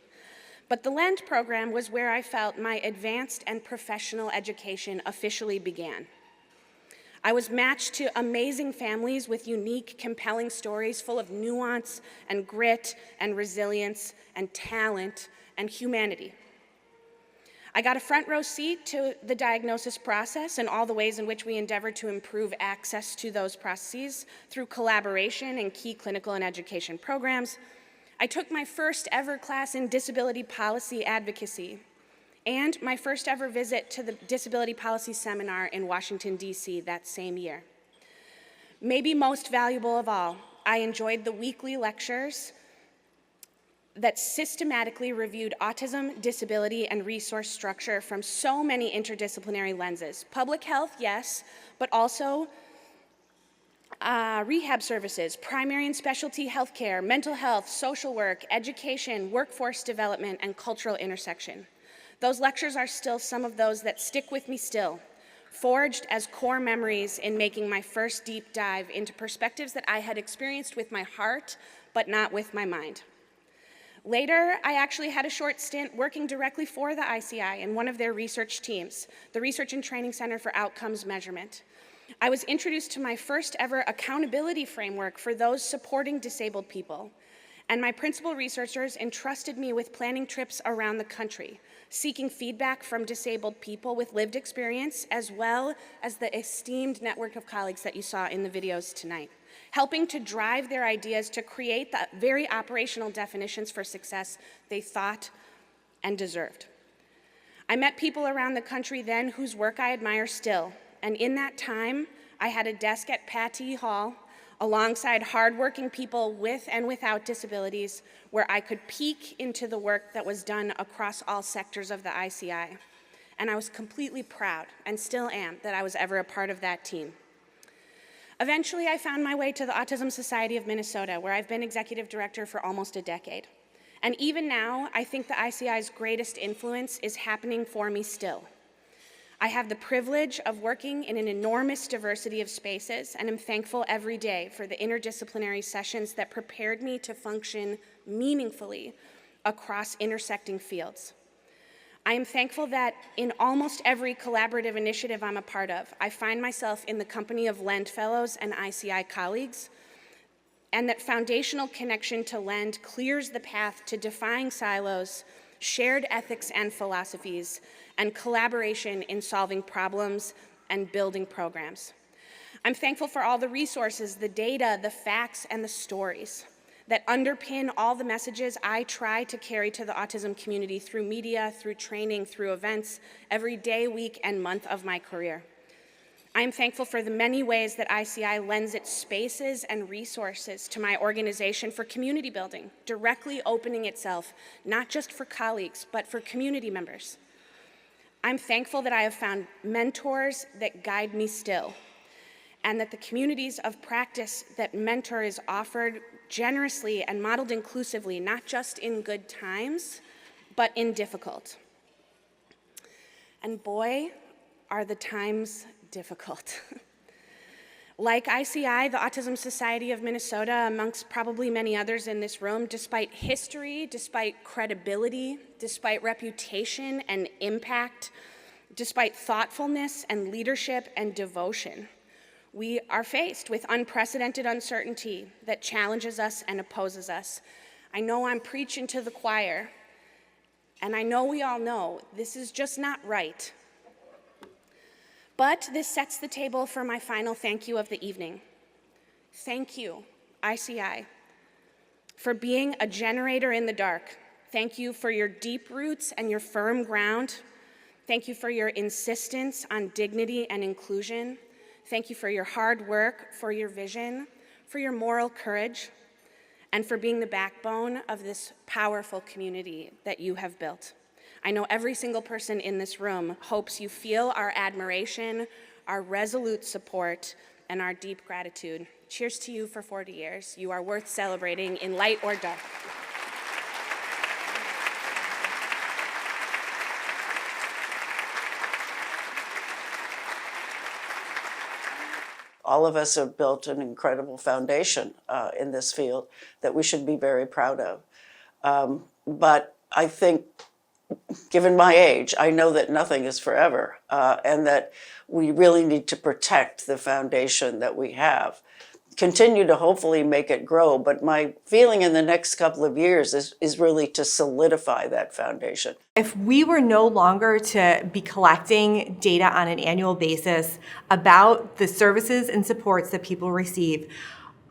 But the LEND program was where I felt my advanced and professional education officially began. I was matched to amazing families with unique, compelling stories full of nuance and grit and resilience and talent and humanity. I got a front row seat to the diagnosis process and all the ways in which we endeavor to improve access to those processes through collaboration in key clinical and education programs. I took my first ever class in disability policy advocacy and my first ever visit to the disability policy seminar in Washington, D.C. that same year. Maybe most valuable of all, I enjoyed the weekly lectures that systematically reviewed autism, disability, and resource structure from so many interdisciplinary lenses. Public health, yes, but also rehab services, primary and specialty healthcare, mental health, social work, education, workforce development, and cultural intersection. Those lectures are still some of those that stick with me still, forged as core memories in making my first deep dive into perspectives that I had experienced with my heart, but not with my mind. Later, I actually had a short stint working directly for the ICI in one of their research teams, the Research and Training Center for Outcomes Measurement. I was introduced to my first ever accountability framework for those supporting disabled people, and my principal researchers entrusted me with planning trips around the country, seeking feedback from disabled people with lived experience, as well as the esteemed network of colleagues that you saw in the videos tonight, helping to drive their ideas to create the very operational definitions for success they thought and deserved. I met people around the country then whose work I admire still, and in that time, I had a desk at Pattee Hall alongside hardworking people with and without disabilities where I could peek into the work that was done across all sectors of the ICI. And I was completely proud, and still am, that I was ever a part of that team. Eventually, I found my way to the Autism Society of Minnesota, where I've been executive director for almost a decade. And even now, I think the ICI's greatest influence is happening for me still. I have the privilege of working in an enormous diversity of spaces, and am thankful every day for the interdisciplinary sessions that prepared me to function meaningfully across intersecting fields. I am thankful that in almost every collaborative initiative I'm a part of, I find myself in the company of LEND fellows and ICI colleagues, and that foundational connection to LEND clears the path to defying silos, shared ethics and philosophies, and collaboration in solving problems and building programs. I'm thankful for all the resources, the data, the facts, and the stories that underpin all the messages I try to carry to the autism community through media, through training, through events, every day, week, and month of my career. I am thankful for the many ways that ICI lends its spaces and resources to my organization for community building, directly opening itself, not just for colleagues, but for community members. I'm thankful that I have found mentors that guide me still, and that the communities of practice that mentor is offered generously and modeled inclusively, not just in good times, but in difficult. And boy, are the times difficult. Like ICI, the Autism Society of Minnesota, amongst probably many others in this room, despite history, despite credibility, despite reputation and impact, despite thoughtfulness and leadership and devotion, we are faced with unprecedented uncertainty that challenges us and opposes us. I know I'm preaching to the choir, and I know we all know this is just not right. But this sets the table for my final thank you of the evening. Thank you, ICI, for being a generator in the dark. Thank you for your deep roots and your firm ground. Thank you for your insistence on dignity and inclusion. Thank you for your hard work, for your vision, for your moral courage, and for being the backbone of this powerful community that you have built. I know every single person in this room hopes you feel our admiration, our resolute support, and our deep gratitude. Cheers to you for 40 years. You are worth celebrating in light or dark. All of us have built an incredible foundation in this field that we should be very proud of. But I think, given my age, I know that nothing is forever, and that we really need to protect the foundation that we have. Continue to hopefully make it grow, but my feeling in the next couple of years is really to solidify that foundation. If we were no longer to be collecting data on an annual basis about the services and supports that people receive,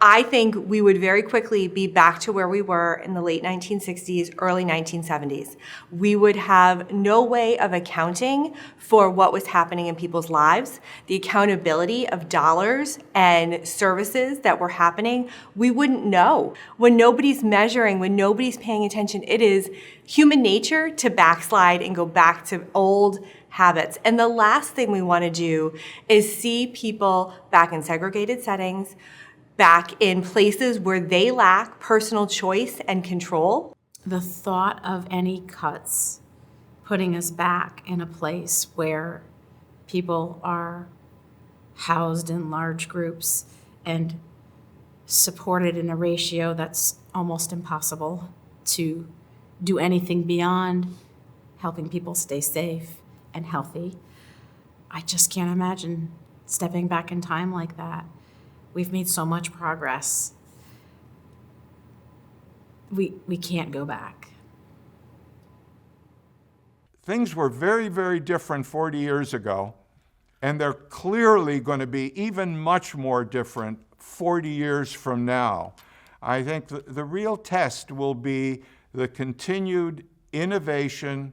I think we would very quickly be back to where we were in the late 1960s, early 1970s. We would have no way of accounting for what was happening in people's lives, the accountability of dollars and services that were happening. We wouldn't know. When nobody's measuring, when nobody's paying attention, it is human nature to backslide and go back to old habits. And the last thing we want to do is see people back in segregated settings, back in places where they lack personal choice and control. The thought of any cuts putting us back in a place where people are housed in large groups and supported in a ratio that's almost impossible to do anything beyond helping people stay safe and healthy. I just can't imagine stepping back in time like that. We've made so much progress. We can't go back. Things were very, very different 40 years ago, and they're clearly going to be even much more different 40 years from now. I think the real test will be the continued innovation,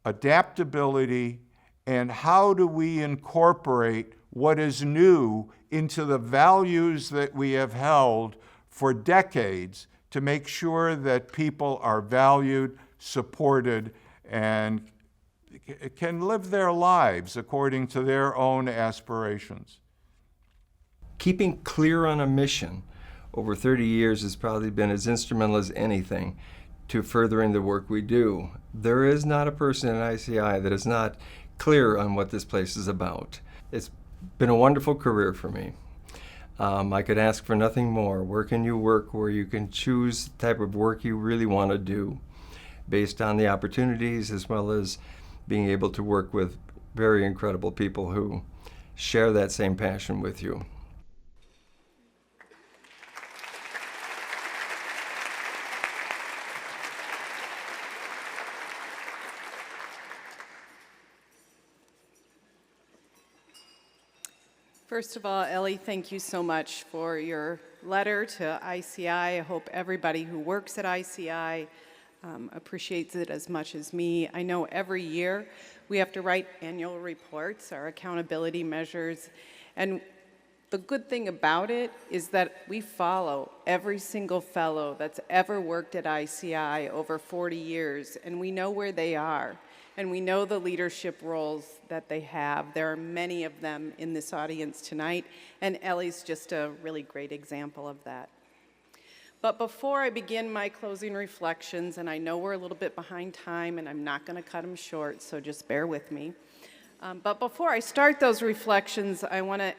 adaptability, and how do we incorporate what is new into the values that we have held for decades to make sure that people are valued, supported, and can live their lives according to their own aspirations. Keeping clear on a mission over 30 years has probably been as instrumental as anything to furthering the work we do. There is not a person in ICI that is not clear on what this place is about. It's been a wonderful career for me. I could ask for nothing more. Where can you work where you can choose the type of work you really want to do based on the opportunities, as well as being able to work with very incredible people who share that same passion with you. First of all, Ellie, thank you so much for your letter to ICI. I hope everybody who works at ICI appreciates it as much as me. I know every year we have to write annual reports, our accountability measures, and the good thing about it is that we follow every single fellow that's ever worked at ICI over 40 years, and we know where they are. And we know the leadership roles that they have. There are many of them in this audience tonight, and Ellie's just a really great example of that. But before I begin my closing reflections, and I know we're a little bit behind time, and I'm not going to cut them short, so just bear with me. But before I start those reflections, I want to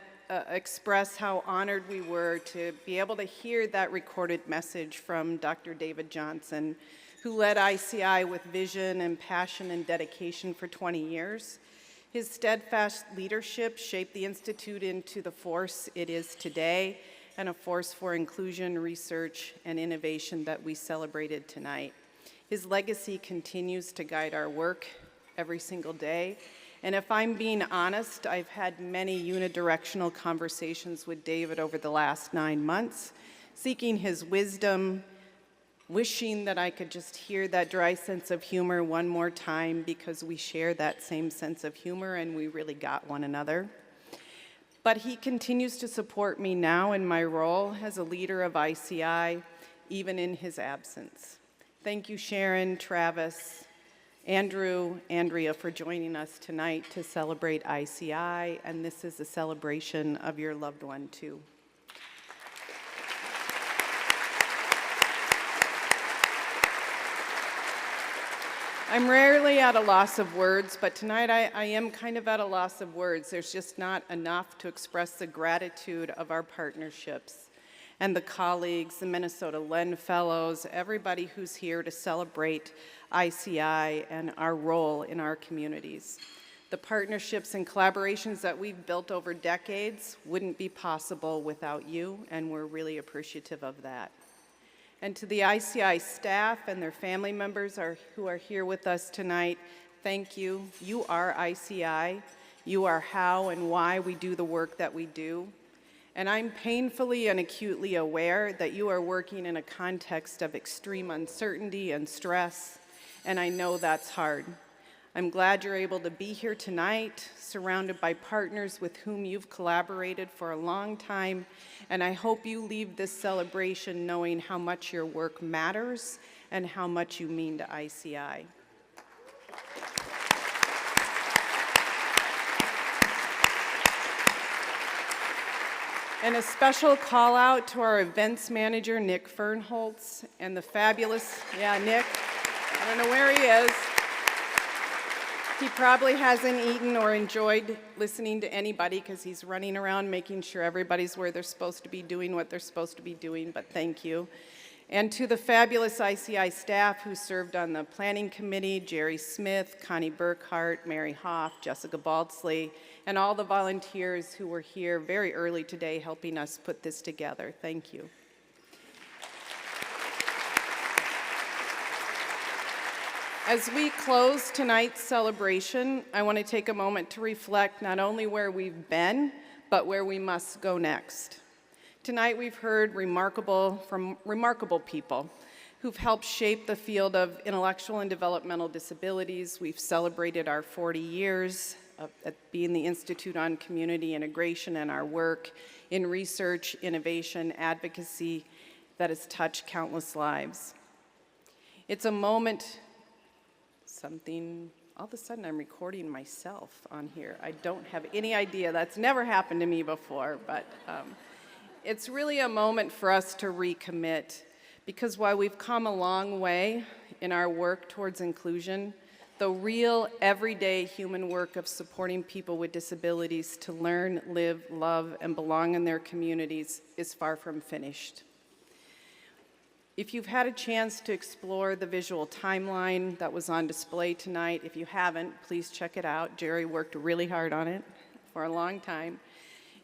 express how honored we were to be able to hear that recorded message from Dr. David Johnson, who led ICI with vision and passion and dedication for 20 years. His steadfast leadership shaped the Institute into the force it is today, and a force for inclusion, research, and innovation that we celebrated tonight. His legacy continues to guide our work every single day, And if I'm being honest, I've had many unidirectional conversations with David over the last 9 months, seeking his wisdom, wishing that I could just hear that dry sense of humor one more time, because we share that same sense of humor and we really got one another. But he continues to support me now in my role as a leader of ICI, even in his absence. Thank you, Sharon, Travis, Andrew, Andrea, for joining us tonight to celebrate ICI, and this is a celebration of your loved one, too. I'm rarely at a loss of words, but tonight I am kind of at a loss of words. There's just not enough to express the gratitude of our partnerships and the colleagues, the Minnesota Len Fellows, everybody who's here to celebrate ICI and our role in our communities. The partnerships and collaborations that we've built over decades wouldn't be possible without you, and we're really appreciative of that. And to the ICI staff and their family members who are here with us tonight, thank you. You are ICI. You are how and why we do the work that we do. And I'm painfully and acutely aware that you are working in a context of extreme uncertainty and stress, and I know that's hard. I'm glad you're able to be here tonight, surrounded by partners with whom you've collaborated for a long time, and I hope you leave this celebration knowing how much your work matters and how much you mean to ICI. And a special call out to our events manager, Nick Fernholtz, and the fabulous, Nick, I don't know where he is. He probably hasn't eaten or enjoyed listening to anybody because he's running around making sure everybody's where they're supposed to be doing what they're supposed to be doing, but thank you. And to the fabulous ICI staff who served on the planning committee, Jerry Smith, Connie Burkhart, Mary Hoff, Jessica Baldsley, and all the volunteers who were here very early today helping us put this together. Thank you. As we close tonight's celebration, I want to take a moment to reflect not only where we've been, but where we must go next. Tonight we've heard from remarkable people who've helped shape the field of intellectual and developmental disabilities. We've celebrated our 40 years of being the Institute on Community Integration and our work in research, innovation, advocacy that has touched countless lives. It's a moment, all of a sudden I'm recording myself on here. I don't have any idea. That's never happened to me before, but it's really a moment for us to recommit, because while we've come a long way in our work towards inclusion, the real everyday human work of supporting people with disabilities to learn, live, love, and belong in their communities is far from finished. If you've had a chance to explore the visual timeline that was on display tonight, if you haven't, please check it out. Jerry worked really hard on it for a long time.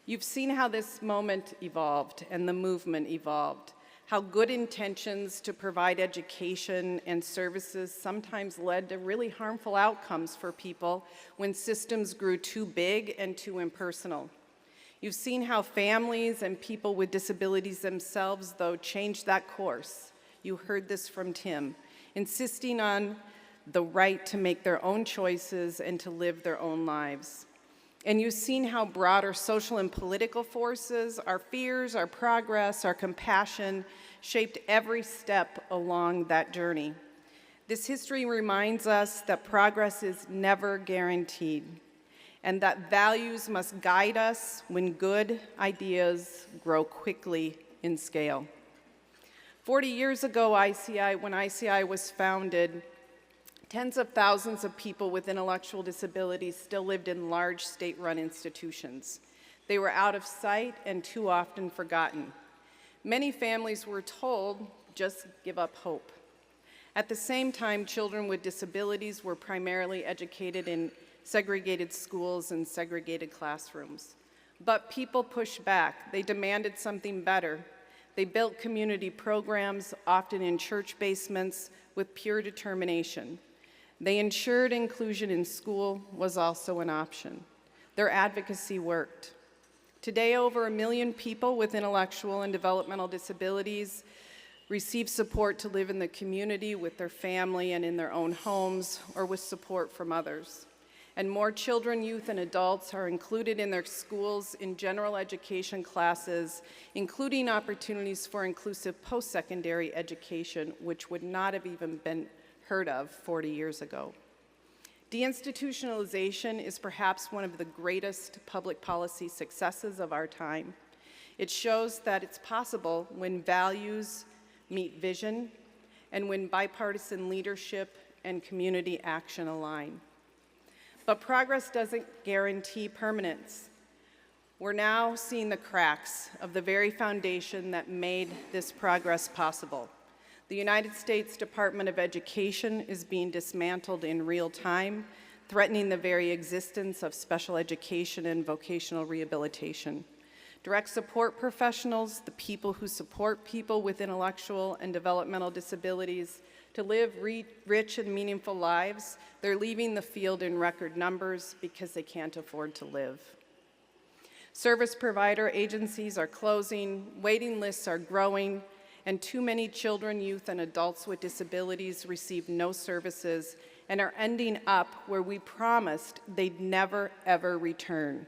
You've seen how this moment evolved and the movement evolved, how good intentions to provide education and services sometimes led to really harmful outcomes for people when systems grew too big and too impersonal. You've seen how families and people with disabilities themselves, though, changed that course. You heard this from Tim, insisting on the right to make their own choices and to live their own lives. And you've seen how broader social and political forces, our fears, our progress, our compassion, shaped every step along that journey. This history reminds us that progress is never guaranteed, and that values must guide us when good ideas grow quickly in scale. 40 years ago, when ICI was founded, tens of thousands of people with intellectual disabilities still lived in large state-run institutions. They were out of sight and too often forgotten. Many families were told, just give up hope. At the same time, children with disabilities were primarily educated in segregated schools and segregated classrooms. But people pushed back. They demanded something better. They built community programs, often in church basements, with pure determination. They ensured inclusion in school was also an option. Their advocacy worked. Today, over 1 million people with intellectual and developmental disabilities receive support to live in the community with their family and in their own homes or with support from others. And more children, youth, and adults are included in their schools in general education classes, including opportunities for inclusive post-secondary education, which would not have even been heard of 40 years ago. Deinstitutionalization is perhaps one of the greatest public policy successes of our time. It shows that it's possible when values meet vision and when bipartisan leadership and community action align. But progress doesn't guarantee permanence. We're now seeing the cracks of the very foundation that made this progress possible. The United States Department of Education is being dismantled in real time, threatening the very existence of special education and vocational rehabilitation. Direct support professionals, the people who support people with intellectual and developmental disabilities to live rich and meaningful lives, they're leaving the field in record numbers because they can't afford to live. Service provider agencies are closing, waiting lists are growing, and too many children, youth, and adults with disabilities receive no services and are ending up where we promised they'd never, ever return.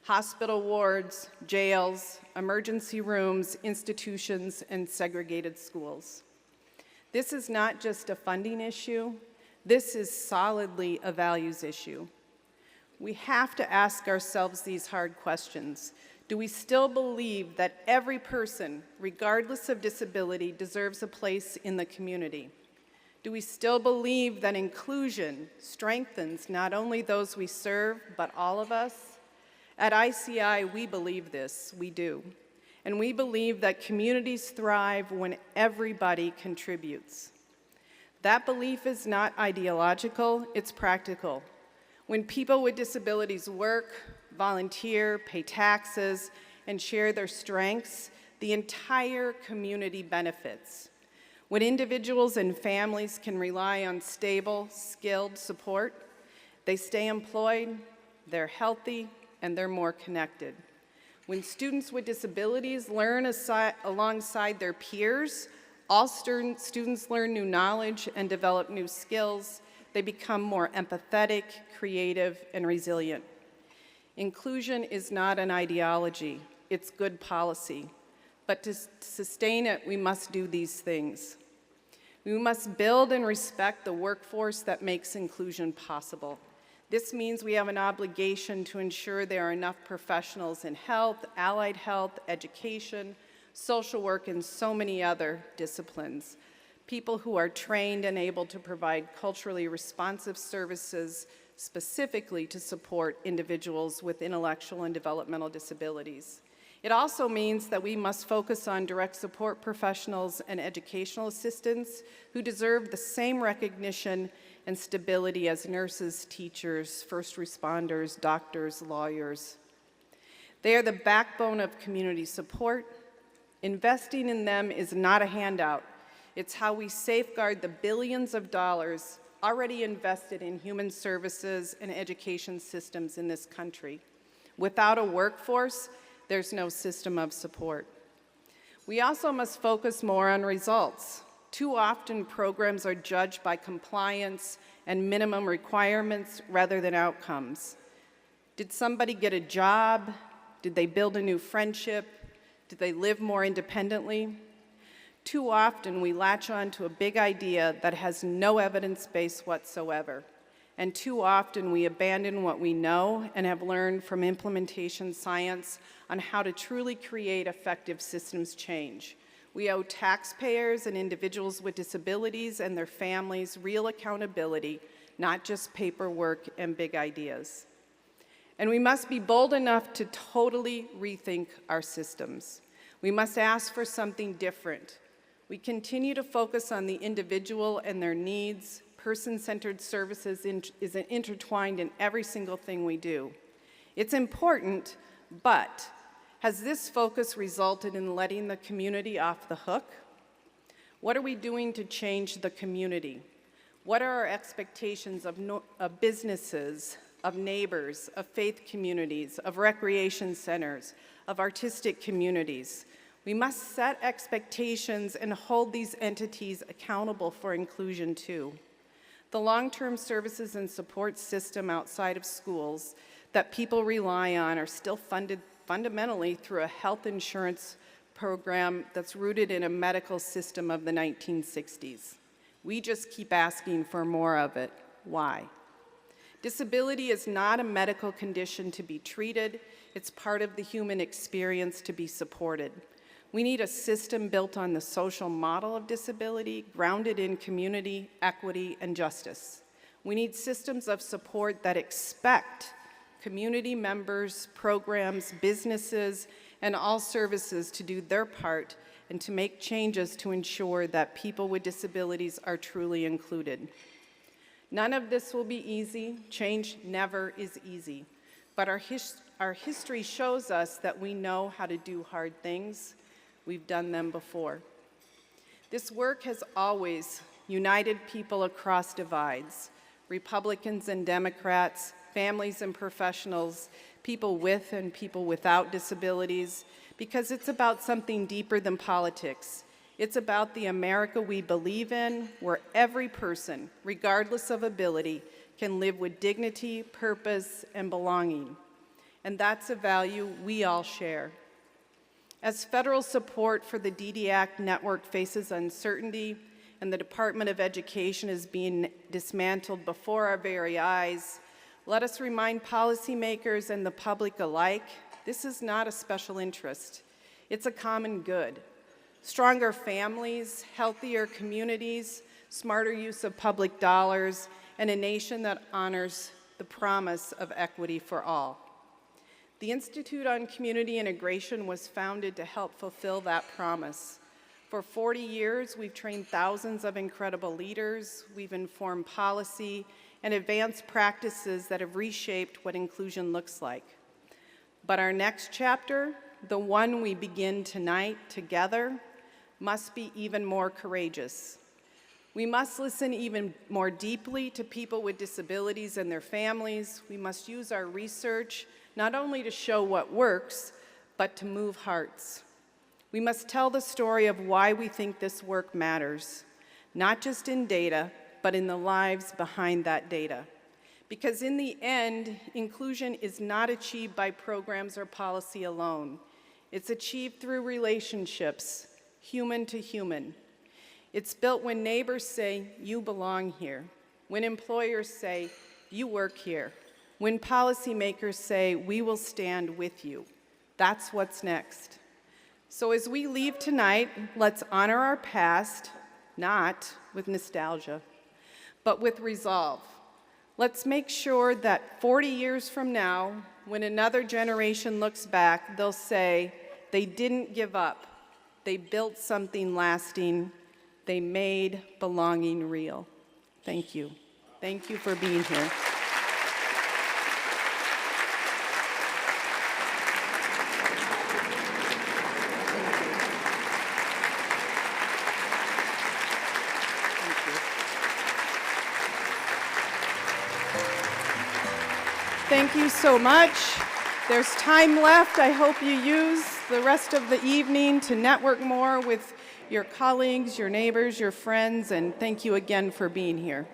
Hospital wards, jails, emergency rooms, institutions, and segregated schools. This is not just a funding issue, this is solidly a values issue. We have to ask ourselves these hard questions. Do we still believe that every person, regardless of disability, deserves a place in the community? Do we still believe that inclusion strengthens not only those we serve, but all of us? At ICI, we believe this, we do. And we believe that communities thrive when everybody contributes. That belief is not ideological, it's practical. When people with disabilities work, volunteer, pay taxes, and share their strengths, the entire community benefits. When individuals and families can rely on stable, skilled support, they stay employed, they're healthy, and they're more connected. When students with disabilities learn alongside their peers, all students learn new knowledge and develop new skills. They become more empathetic, creative, and resilient. Inclusion is not an ideology, it's good policy. But to sustain it, we must do these things. We must build and respect the workforce that makes inclusion possible. This means we have an obligation to ensure there are enough professionals in health, allied health, education, social work, and so many other disciplines. People who are trained and able to provide culturally responsive services specifically to support individuals with intellectual and developmental disabilities. It also means that we must focus on direct support professionals and educational assistants who deserve the same recognition and stability as nurses, teachers, first responders, doctors, lawyers. They are the backbone of community support. Investing in them is not a handout. It's how we safeguard the billions of dollars already invested in human services and education systems in this country. Without a workforce, there's no system of support. We also must focus more on results. Too often, programs are judged by compliance and minimum requirements rather than outcomes. Did somebody get a job? Did they build a new friendship? Did they live more independently? Too often, we latch on to a big idea that has no evidence base whatsoever. And too often, we abandon what we know and have learned from implementation science on how to truly create effective systems change. We owe taxpayers and individuals with disabilities and their families real accountability, not just paperwork and big ideas. And we must be bold enough to totally rethink our systems. We must ask for something different. We continue to focus on the individual and their needs. Person-centered services is intertwined in every single thing we do. It's important, but has this focus resulted in letting the community off the hook? What are we doing to change the community? What are our expectations of businesses, of neighbors, of faith communities, of recreation centers, of artistic communities? We must set expectations and hold these entities accountable for inclusion too. The long-term services and support system outside of schools that people rely on are still funded fundamentally through a health insurance program that's rooted in a medical system of the 1960s. We just keep asking for more of it. Why? Disability is not a medical condition to be treated. It's part of the human experience to be supported. We need a system built on the social model of disability, grounded in community, equity, and justice. We need systems of support that expect community members, programs, businesses, and all services to do their part and to make changes to ensure that people with disabilities are truly included. None of this will be easy. Change never is easy. But our history shows us that we know how to do hard things. We've done them before. This work has always united people across divides, Republicans and Democrats, families and professionals, people with and people without disabilities, because it's about something deeper than politics. It's about the America we believe in, where every person, regardless of ability, can live with dignity, purpose, and belonging. And that's a value we all share. As federal support for the DDAC network faces uncertainty and the Department of Education is being dismantled before our very eyes, let us remind policymakers and the public alike, this is not a special interest. It's a common good. Stronger families, healthier communities, smarter use of public dollars, and a nation that honors the promise of equity for all. The Institute on Community Integration was founded to help fulfill that promise. For 40 years, we've trained thousands of incredible leaders, we've informed policy, and advanced practices that have reshaped what inclusion looks like. But our next chapter, the one we begin tonight together, must be even more courageous. We must listen even more deeply to people with disabilities and their families. We must use our research not only to show what works, but to move hearts. We must tell the story of why we think this work matters, not just in data, but in the lives behind that data. Because in the end, inclusion is not achieved by programs or policy alone. It's achieved through relationships, human to human. It's built when neighbors say, you belong here. When employers say, you work here. When policymakers say, we will stand with you. That's what's next. So as we leave tonight, let's honor our past, not with nostalgia, but with resolve. Let's make sure that 40 years from now, when another generation looks back, they'll say, they didn't give up. They built something lasting. They made belonging real. Thank you. Thank you for being here. Thank you so much. There's time left. I hope you use the rest of the evening to network more with your colleagues, your neighbors, your friends, and thank you again for being here.